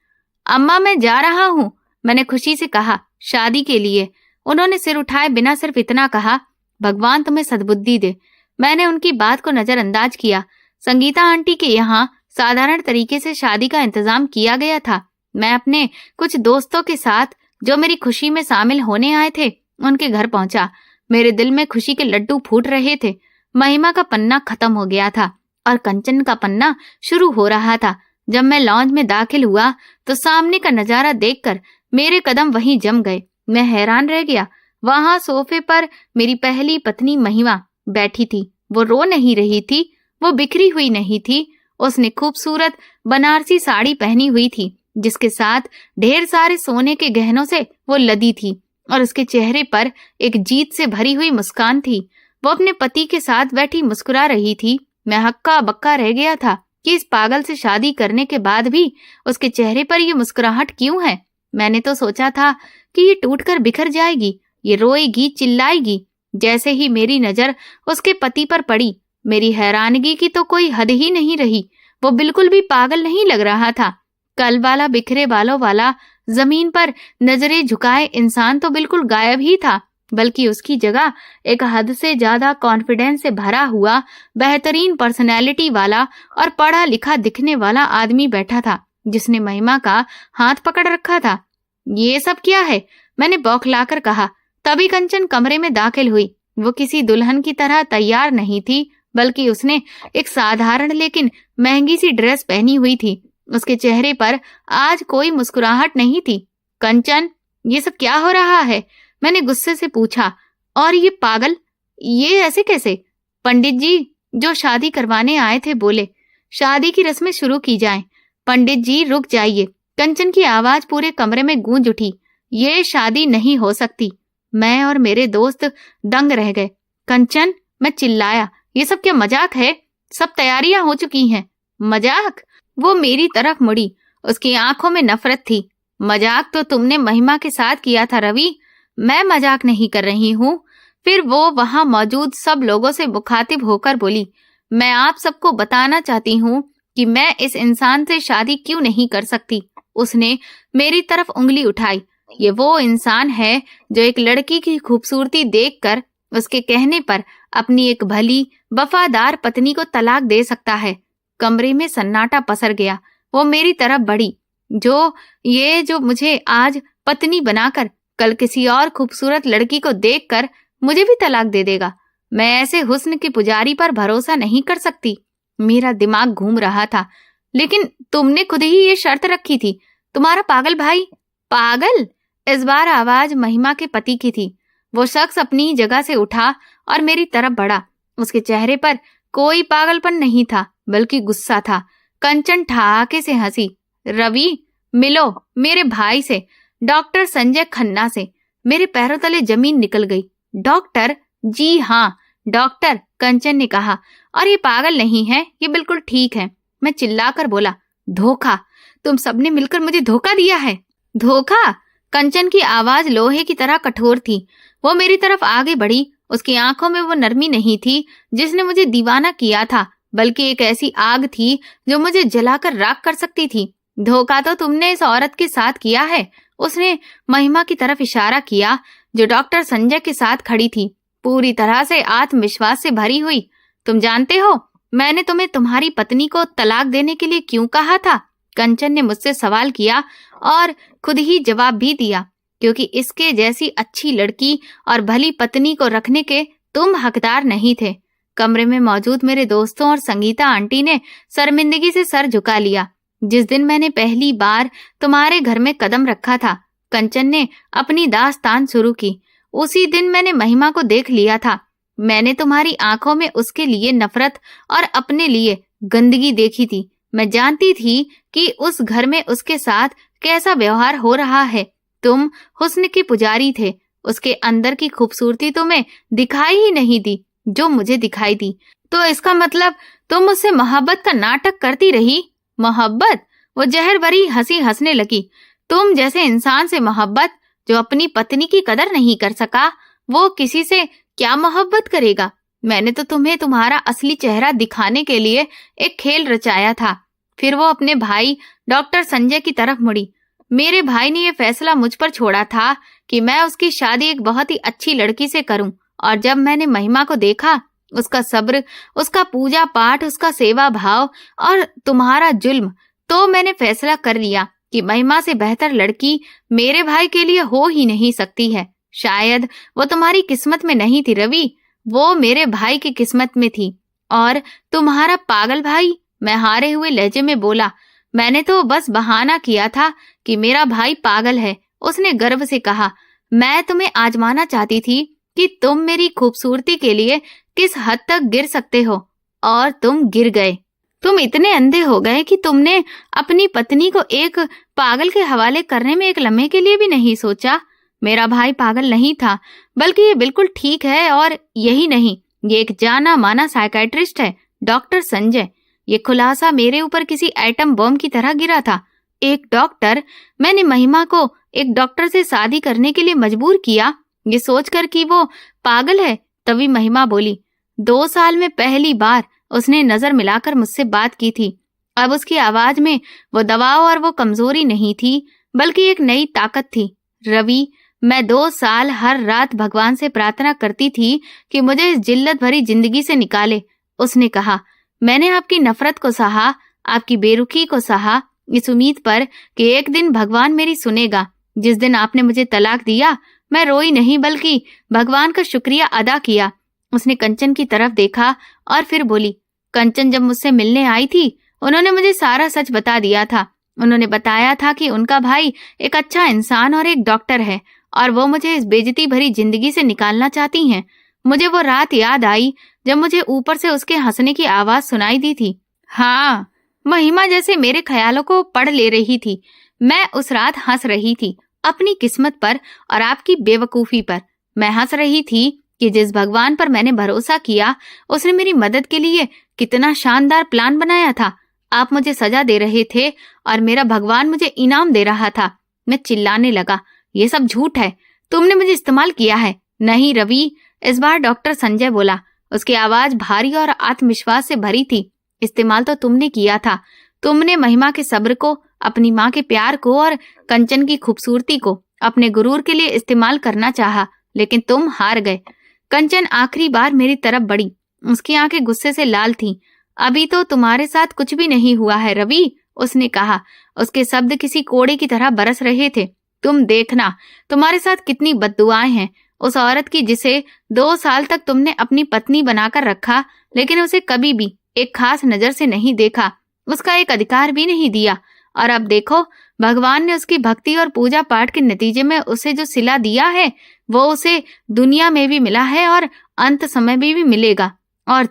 अम्मा मैं जा रहा हूँ, मैंने खुशी से कहा, शादी के लिए। उन्होंने सिर उठाए बिना सिर्फ इतना कहा, भगवान तुम्हें सद्बुद्धि दे। मैंने उनकी बात को नजरअंदाज किया। संगीता आंटी के यहाँ साधारण तरीके से शादी का इंतजाम किया गया था। मैं अपने कुछ दोस्तों के साथ जो मेरी खुशी में शामिल होने आए थे, उनके घर पहुंचा। मेरे दिल में खुशी के लड्डू फूट रहे थे। महिमा का पन्ना खत्म हो गया था और कंचन का पन्ना शुरू हो रहा था। जब मैं लॉन्ज में दाखिल हुआ तो सामने का नजारा देखकर मेरे कदम वहीं जम गए। मैं हैरान रह गया। वहां सोफे पर मेरी पहली पत्नी महिमा बैठी थी। वो रो नहीं रही थी, वो बिखरी हुई नहीं थी। उसने खूबसूरत बनारसी साड़ी पहनी हुई थी, जिसके साथ ढेर सारे सोने के गहनों से वो लदी थी, और उसके चेहरे पर एक जीत से भरी हुई मुस्कान थी। वो अपने पति के साथ बैठी मुस्कुरा रही थी। मैं हक्का बक्का रह गया था कि इस पागल से शादी करने के बाद भी उसके चेहरे पर ये मुस्कुराहट क्यों है। मैंने तो सोचा था कि ये टूटकर बिखर जाएगी, ये रोएगी, चिल्लाएगी। जैसे ही मेरी नजर उसके पति पर पड़ी, मेरी हैरानगी की तो कोई हद ही नहीं रही। वो बिल्कुल भी पागल नहीं लग रहा था। कल वाला बिखरे बालों वाला, जमीन पर नजरें झुकाए इंसान तो बिल्कुल गायब ही था, बल्कि उसकी जगह एक हद से ज्यादा कॉन्फिडेंस से भरा हुआ, बेहतरीन पर्सनैलिटी वाला और पढ़ा लिखा दिखने वाला आदमी बैठा था, जिसने महिमा का हाथ पकड़ रखा था। ये सब क्या है, मैंने बौखलाकर कहा। तभी कंचन कमरे में दाखिल हुई। वो किसी दुल्हन की तरह तैयार नहीं थी, बल्कि उसने एक साधारण लेकिन महंगी सी ड्रेस पहनी हुई थी। उसके चेहरे पर आज कोई मुस्कुराहट नहीं थी। कंचन, ये सब क्या हो रहा है, मैंने गुस्से से पूछा। और ये पागल, ये ऐसे कैसे? पंडित जी जो शादी करवाने आए थे बोले शादी की रस्में शुरू की जाएं। पंडित जी रुक जाइए। कंचन की आवाज पूरे कमरे में गूंज उठी। ये शादी नहीं हो सकती। मैं और मेरे दोस्त दंग रह गए। कंचन, मैं चिल्लाया, ये सब क्या मजाक है? सब तैयारियां हो चुकी हैं। मजाक? वो मेरी तरफ मुड़ी। उसकी आंखों में नफरत थी। मजाक तो तुमने महिमा के साथ किया था रवि, मैं मजाक नहीं कर रही हूँ। फिर वो वहां मौजूद सब लोगों से मुखातिब होकर बोली, मैं आप सबको बताना चाहती हूँ कि मैं इस इंसान से शादी क्यों नहीं कर सकती। उसने मेरी तरफ उंगली उठाई। ये वो इंसान है जो एक लड़की की खूबसूरती देखकर उसके कहने पर अपनी एक भली वफादार पत्नी को तलाक दे सकता है। कमरे में सन्नाटा पसर गया। वो मेरी तरफ बढ़ी। जो मुझे आज पत्नी बनाकर कल किसी और खूबसूरत लड़की को देखकर मुझे भी तलाक दे देगा। मैं ऐसे हुस्न के पुजारी पर भरोसा नहीं कर सकती। मेरा दिमाग घूम रहा था। लेकिन तुमने खुद ही ये शर्त रखी थी। तुम्हारा पागल भाई। पागल? इस बार आवाज महिमा के पति की थी। वो शख्स अपनी जगह से उठा और मेरी तरफ बढ़ा। उसके चेहरे पर कोई पागलपन नहीं था, बल्कि गुस्सा था। कंचन ठहाके से हंसी। रवि, मिलो मेरे भाई से, डॉक्टर संजय खन्ना से। मेरे पैरों तले जमीन निकल गई। डॉक्टर? जी हाँ डॉक्टर, कंचन ने कहा। और ये पागल नहीं है, ये बिल्कुल ठीक है। मैं चिल्लाकर बोला, धोखा, तुम सबने मिलकर मुझे धोखा दिया है। धोखा? कंचन की आवाज लोहे की तरह कठोर थी। वो मेरी तरफ आगे बढ़ी। उसकी आंखों में वो नरमी नहीं थी जिसने मुझे दीवाना किया था, बल्कि एक ऐसी आग थी जो मुझे जलाकर राख कर सकती थी। धोखा तो तुमने इस औरत के साथ किया है। उसने महिमा की तरफ इशारा किया, जो डॉक्टर संजय के साथ खड़ी थी, पूरी तरह से आत्मविश्वास से भरी हुई। तुम जानते हो मैंने तुम्हें तुम्हारी पत्नी को तलाक देने के लिए क्यों कहा था? कंचन ने मुझसे सवाल किया और खुद ही जवाब भी दिया, क्योंकि इसके जैसी अच्छी लड़की और भली पत्नी को रखने के तुम हकदार नहीं थे। कमरे में मौजूद मेरे दोस्तों और संगीता आंटी ने शर्मिंदगी से सर झुका लिया। जिस दिन मैंने पहली बार तुम्हारे घर में कदम रखा था, कंचन ने अपनी दास्तान शुरू की, उसी दिन मैंने महिमा को देख लिया था। मैंने तुम्हारी आंखों में उसके लिए नफरत और अपने लिए गंदगी देखी थी। मैं जानती थी कि उस घर में उसके साथ कैसा व्यवहार हो रहा है। तुम हुस्न के पुजारी थे, उसके अंदर की खूबसूरती तुम्हें दिखाई ही नहीं दी जो मुझे दिखाई दी। तो इसका मतलब तुम मुझसे मोहब्बत का नाटक करती रही। मोहब्बत? वो जहर भरी हंसी हंसने लगी। तुम जैसे इंसान से मोहब्बत जो अपनी पत्नी की कदर नहीं कर सका, वो किसी से क्या मोहब्बत करेगा? मैंने तो तुम्हें तुम्हारा असली चेहरा दिखाने के लिए एक खेल रचाया था। फिर वो अपने भाई डॉक्टर संजय की तरफ मुड़ी। मेरे भाई ने यह फैसला मुझ पर छोड़ा था कि मैं उसकी शादी एक बहुत ही अच्छी लड़की से करूं, और जब मैंने महिमा को देखा, उसका सब्र, उसका पूजा पाठ, उसका सेवा भाव और तुम्हारा जुल्म, तो मैंने फैसला कर लिया कि महिमा से बेहतर लड़की मेरे भाई के लिए हो ही नहीं सकती है। शायद वो तुम्हारी किस्मत में नहीं थी रवि, वो मेरे भाई की किस्मत में थी। और तुम्हारा पागल भाई, मैं हारे हुए लहजे में बोला। मैंने तो बस बहाना किया था कि मेरा भाई पागल है। उसने गर्व से कहा। मैं तुम्हें आजमाना चाहती थी कि तुम मेरी खूबसूरती के लिए किस हद तक गिर सकते हो, और तुम गिर गए। तुम इतने अंधे हो गए कि तुमने अपनी पत्नी को एक पागल के हवाले करने में एक लम्हे के लिए भी नहीं सोचा। मेरा भाई पागल नहीं था, बल्कि ये बिल्कुल ठीक है। और यही नहीं, ये एक जाना माना साइकियाट्रिस्ट है, डॉक्टर संजय। ये खुलासा मेरे ऊपर एटम एटम बम की तरह गिरा था। एक डॉक्टर, मैंने महिमा को एक डॉक्टर से शादी करने के लिए मजबूर किया, ये सोचकर कि वो पागल है। तभी महिमा बोली। 2 साल में पहली बार उसने नजर मिलाकर मुझसे बात की थी। अब उसकी आवाज में वो दबाव और वो कमजोरी नहीं थी, बल्कि एक नई ताकत थी। रवि, मैं 2 साल हर रात भगवान से प्रार्थना करती थी कि मुझे इस जिल्लत भरी जिंदगी से निकाले। उसने कहा, मैंने आपकी नफरत को सहा, आपकी बेरुखी को सहा, इस उम्मीद पर कि एक दिन भगवान मेरी सुनेगा। जिस दिन आपने मुझे तलाक दिया, मैं रोई नहीं, बल्कि भगवान का शुक्रिया अदा किया। उसने कंचन की तरफ देखा और फिर बोली। कंचन जब मुझसे मिलने आई थी, उन्होंने मुझे सारा सच बता दिया था। उन्होंने बताया था कि उनका भाई एक अच्छा इंसान और एक डॉक्टर है, और वो मुझे इस बेइज्जती भरी जिंदगी से निकालना चाहती हैं। मुझे वो रात याद आई जब मुझे ऊपर से उसके हंसने की आवाज सुनाई दी थी। हाँ, महिमा जैसे मेरे ख्यालों को पढ़ ले रही थी। मैं उस रात हंस रही थी अपनी किस्मत पर और आपकी बेवकूफी पर। मैं हंस रही थी कि जिस भगवान पर मैंने भरोसा किया, उसने मेरी मदद के लिए कितना शानदार प्लान बनाया था। आप मुझे सजा दे रहे थे और मेरा भगवान मुझे इनाम दे रहा था। मैं चिल्लाने लगा, ये सब झूठ है, तुमने मुझे इस्तेमाल किया है। नहीं रवि, इस बार डॉक्टर संजय बोला। उसकी आवाज भारी और आत्मविश्वास से भरी थी। इस्तेमाल तो तुमने किया था। तुमने महिमा के सब्र को, अपनी माँ के प्यार को और कंचन की खूबसूरती को अपने गुरूर के लिए इस्तेमाल करना चाहा, लेकिन तुम हार गए। कंचन आखिरी बार मेरी तरफ बढ़ी। उसकी आंखें गुस्से से लाल थीं। अभी तो तुम्हारे साथ कुछ भी नहीं हुआ है रवि, उसने कहा। उसके शब्द किसी कोड़े की तरह बरस रहे थे। तुम देखना, तुम्हारे साथ कितनी बद्दुआएं हैं। उस औरत की जिसे 2 साल तक तुमने अपनी पत्नी बनाकर रखा, लेकिन उसे कभी भी एक खास नजर से नहीं देखा, उसका एक अधिकार भी नहीं दिया। और अब देखो, भगवान ने उसकी भक्ति और पूजा पाठ के नतीजे में उसे जो सिला दिया है, वो उसे दुनिया में भी मिला है और अंत समय में भी मिलेगा। और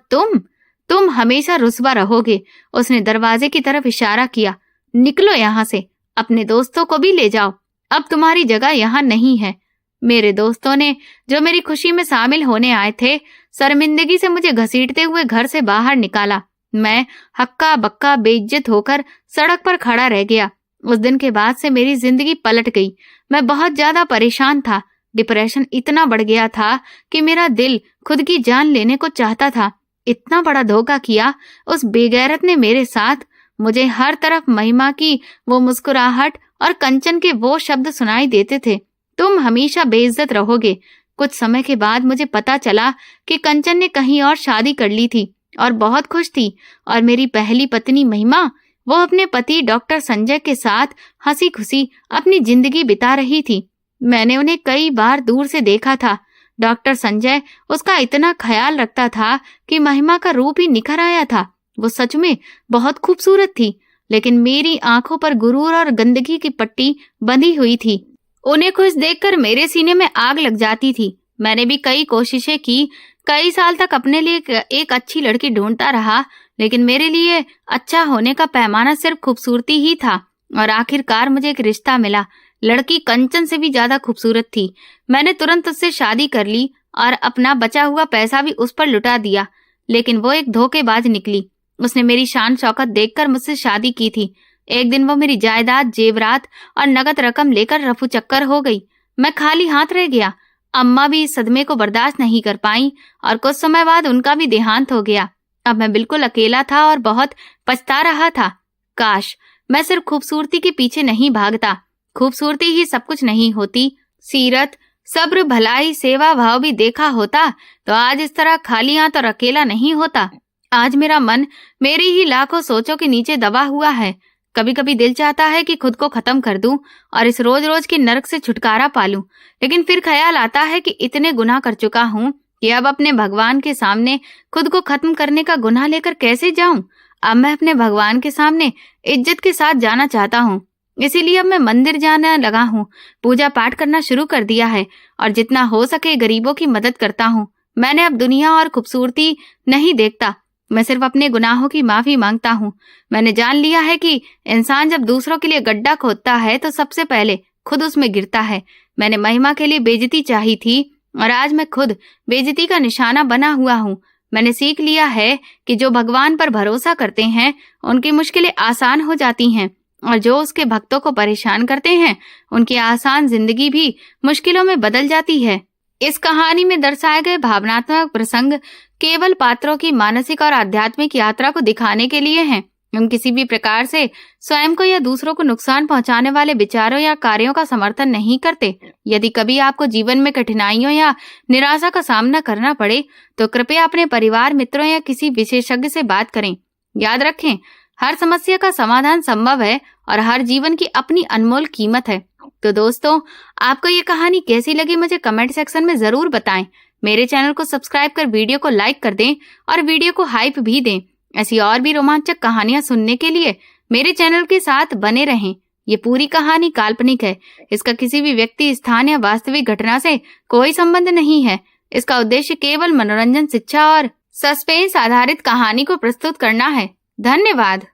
तुम हमेशा रुस्वा रहोगे। उसने दरवाजे की तरफ इशारा किया। निकलो यहाँ से, अपने दोस्तों को भी ले जाओ, अब तुम्हारी जगह यहाँ नहीं है। मेरे दोस्तों ने, जो मेरी खुशी में शामिल होने आए थे, शर्मिंदगी से मुझे घसीटते हुए घर से बाहर निकाला। मैं हक्का बक्का बेइज्जत होकर सड़क पर खड़ा रह गया। उस दिन के बाद से मेरी जिंदगी पलट गई। मैं बहुत ज्यादा परेशान था। डिप्रेशन इतना बढ़ गया था कि मेरा दिल खुद की जान लेने को चाहता था। इतना बड़ा धोखा किया उस बेगैरत ने मेरे साथ। मुझे हर तरफ महिमा की वो मुस्कुराहट और कंचन के वो शब्द सुनाई देते थे, तुम हमेशा बेइज्जत रहोगे। कुछ समय के बाद मुझे पता चला कि कंचन ने कहीं और शादी कर ली थी और बहुत खुश थी। और मेरी पहली पत्नी महिमा, वो अपने पति डॉक्टर संजय के साथ हंसी खुशी अपनी जिंदगी बिता रही थी। मैंने उन्हें कई बार दूर से देखा था। डॉक्टर संजय उसका इतना ख्याल रखता था कि महिमा का रूप ही निखर आया था। वो सच में बहुत खूबसूरत थी, लेकिन मेरी आंखों पर गुरूर और गंदगी की पट्टी बंधी हुई थी। उन्हें खुश देखकर मेरे सीने में आग लग जाती थी। मैंने भी कई कोशिशें की, कई साल तक अपने लिए एक अच्छी लड़की ढूंढता रहा, लेकिन मेरे लिए अच्छा होने का पैमाना सिर्फ खूबसूरती ही था। और आखिरकार मुझे एक रिश्ता मिला। लड़की कंचन से भी ज्यादा खूबसूरत थी। मैंने तुरंत उससे शादी कर ली और अपना बचा हुआ पैसा भी उस पर लुटा दिया, लेकिन वो एक धोखेबाज निकली। उसने मेरी शान शौकत देखकर मुझसे शादी की थी। एक दिन वो मेरी जायदाद, जेवरात और नगद रकम लेकर रफू चक्कर हो गई। मैं खाली हाथ रह गया। अम्मा भी इस सदमे को बर्दाश्त नहीं कर पाई और कुछ समय बाद उनका भी देहांत हो गया। अब मैं बिल्कुल अकेला था और बहुत पछता रहा था। काश मैं सिर्फ खूबसूरती के पीछे नहीं भागता। खूबसूरती ही सब कुछ नहीं होती। सीरत, सब्र, भलाई, सेवा भाव भी देखा होता तो आज इस तरह खाली हाथ और अकेला नहीं होता। आज मेरा मन मेरी ही लाखों सोचों के नीचे दबा हुआ है। कभी कभी दिल चाहता है कि खुद को खत्म कर दूं और इस रोज रोज के नरक से छुटकारा पालूं, लेकिन फिर ख्याल आता है कि इतने गुनाह कर चुका हूं कि अब अपने भगवान के सामने खुद को खत्म करने का गुनाह लेकर कैसे जाऊं। अब मैं अपने भगवान के सामने इज्जत के साथ जाना चाहता हूं। इसीलिए अब मैं मंदिर जाना लगा हूं, पूजा पाठ करना शुरू कर दिया है और जितना हो सके गरीबों की मदद करता हूं। मैंने अब दुनिया और खूबसूरती नहीं देखता, मैं सिर्फ अपने गुनाहों की माफी मांगता हूँ। मैंने जान लिया है कि इंसान जब दूसरों के लिए गड्ढा खोदता है तो सबसे पहले खुद उसमें गिरता है। मैंने महिमा के लिए बेइज्जती चाही थी और आज मैं खुद बेइज्जती का निशाना बना हुआ हूँ। मैंने सीख लिया है कि जो भगवान पर भरोसा करते हैं उनकी मुश्किलें आसान हो जाती हैं, और जो उसके भक्तों को परेशान करते हैं उनकी आसान जिंदगी भी मुश्किलों में बदल जाती है। इस कहानी में दर्शाए गए भावनात्मक प्रसंग केवल पात्रों की मानसिक और आध्यात्मिक यात्रा को दिखाने के लिए हैं। हम किसी भी प्रकार से स्वयं को या दूसरों को नुकसान पहुंचाने वाले विचारों या कार्यों का समर्थन नहीं करते। यदि कभी आपको जीवन में कठिनाइयों या निराशा का सामना करना पड़े तो कृपया अपने परिवार, मित्रों या किसी विशेषज्ञ से बात करें। याद रखें, हर समस्या का समाधान संभव है और हर जीवन की अपनी अनमोल कीमत है। तो दोस्तों, आपको ये कहानी कैसी लगी मुझे कमेंट सेक्शन में जरूर बताएं। मेरे चैनल को सब्सक्राइब कर वीडियो को लाइक कर दें और वीडियो को हाइप भी दें। ऐसी और भी रोमांचक कहानियां सुनने के लिए मेरे चैनल के साथ बने रहें। ये पूरी कहानी काल्पनिक है। इसका किसी भी व्यक्ति, स्थान या वास्तविक घटना से कोई संबंध नहीं है। इसका उद्देश्य केवल मनोरंजन, शिक्षा और सस्पेंस आधारित कहानी को प्रस्तुत करना है। धन्यवाद।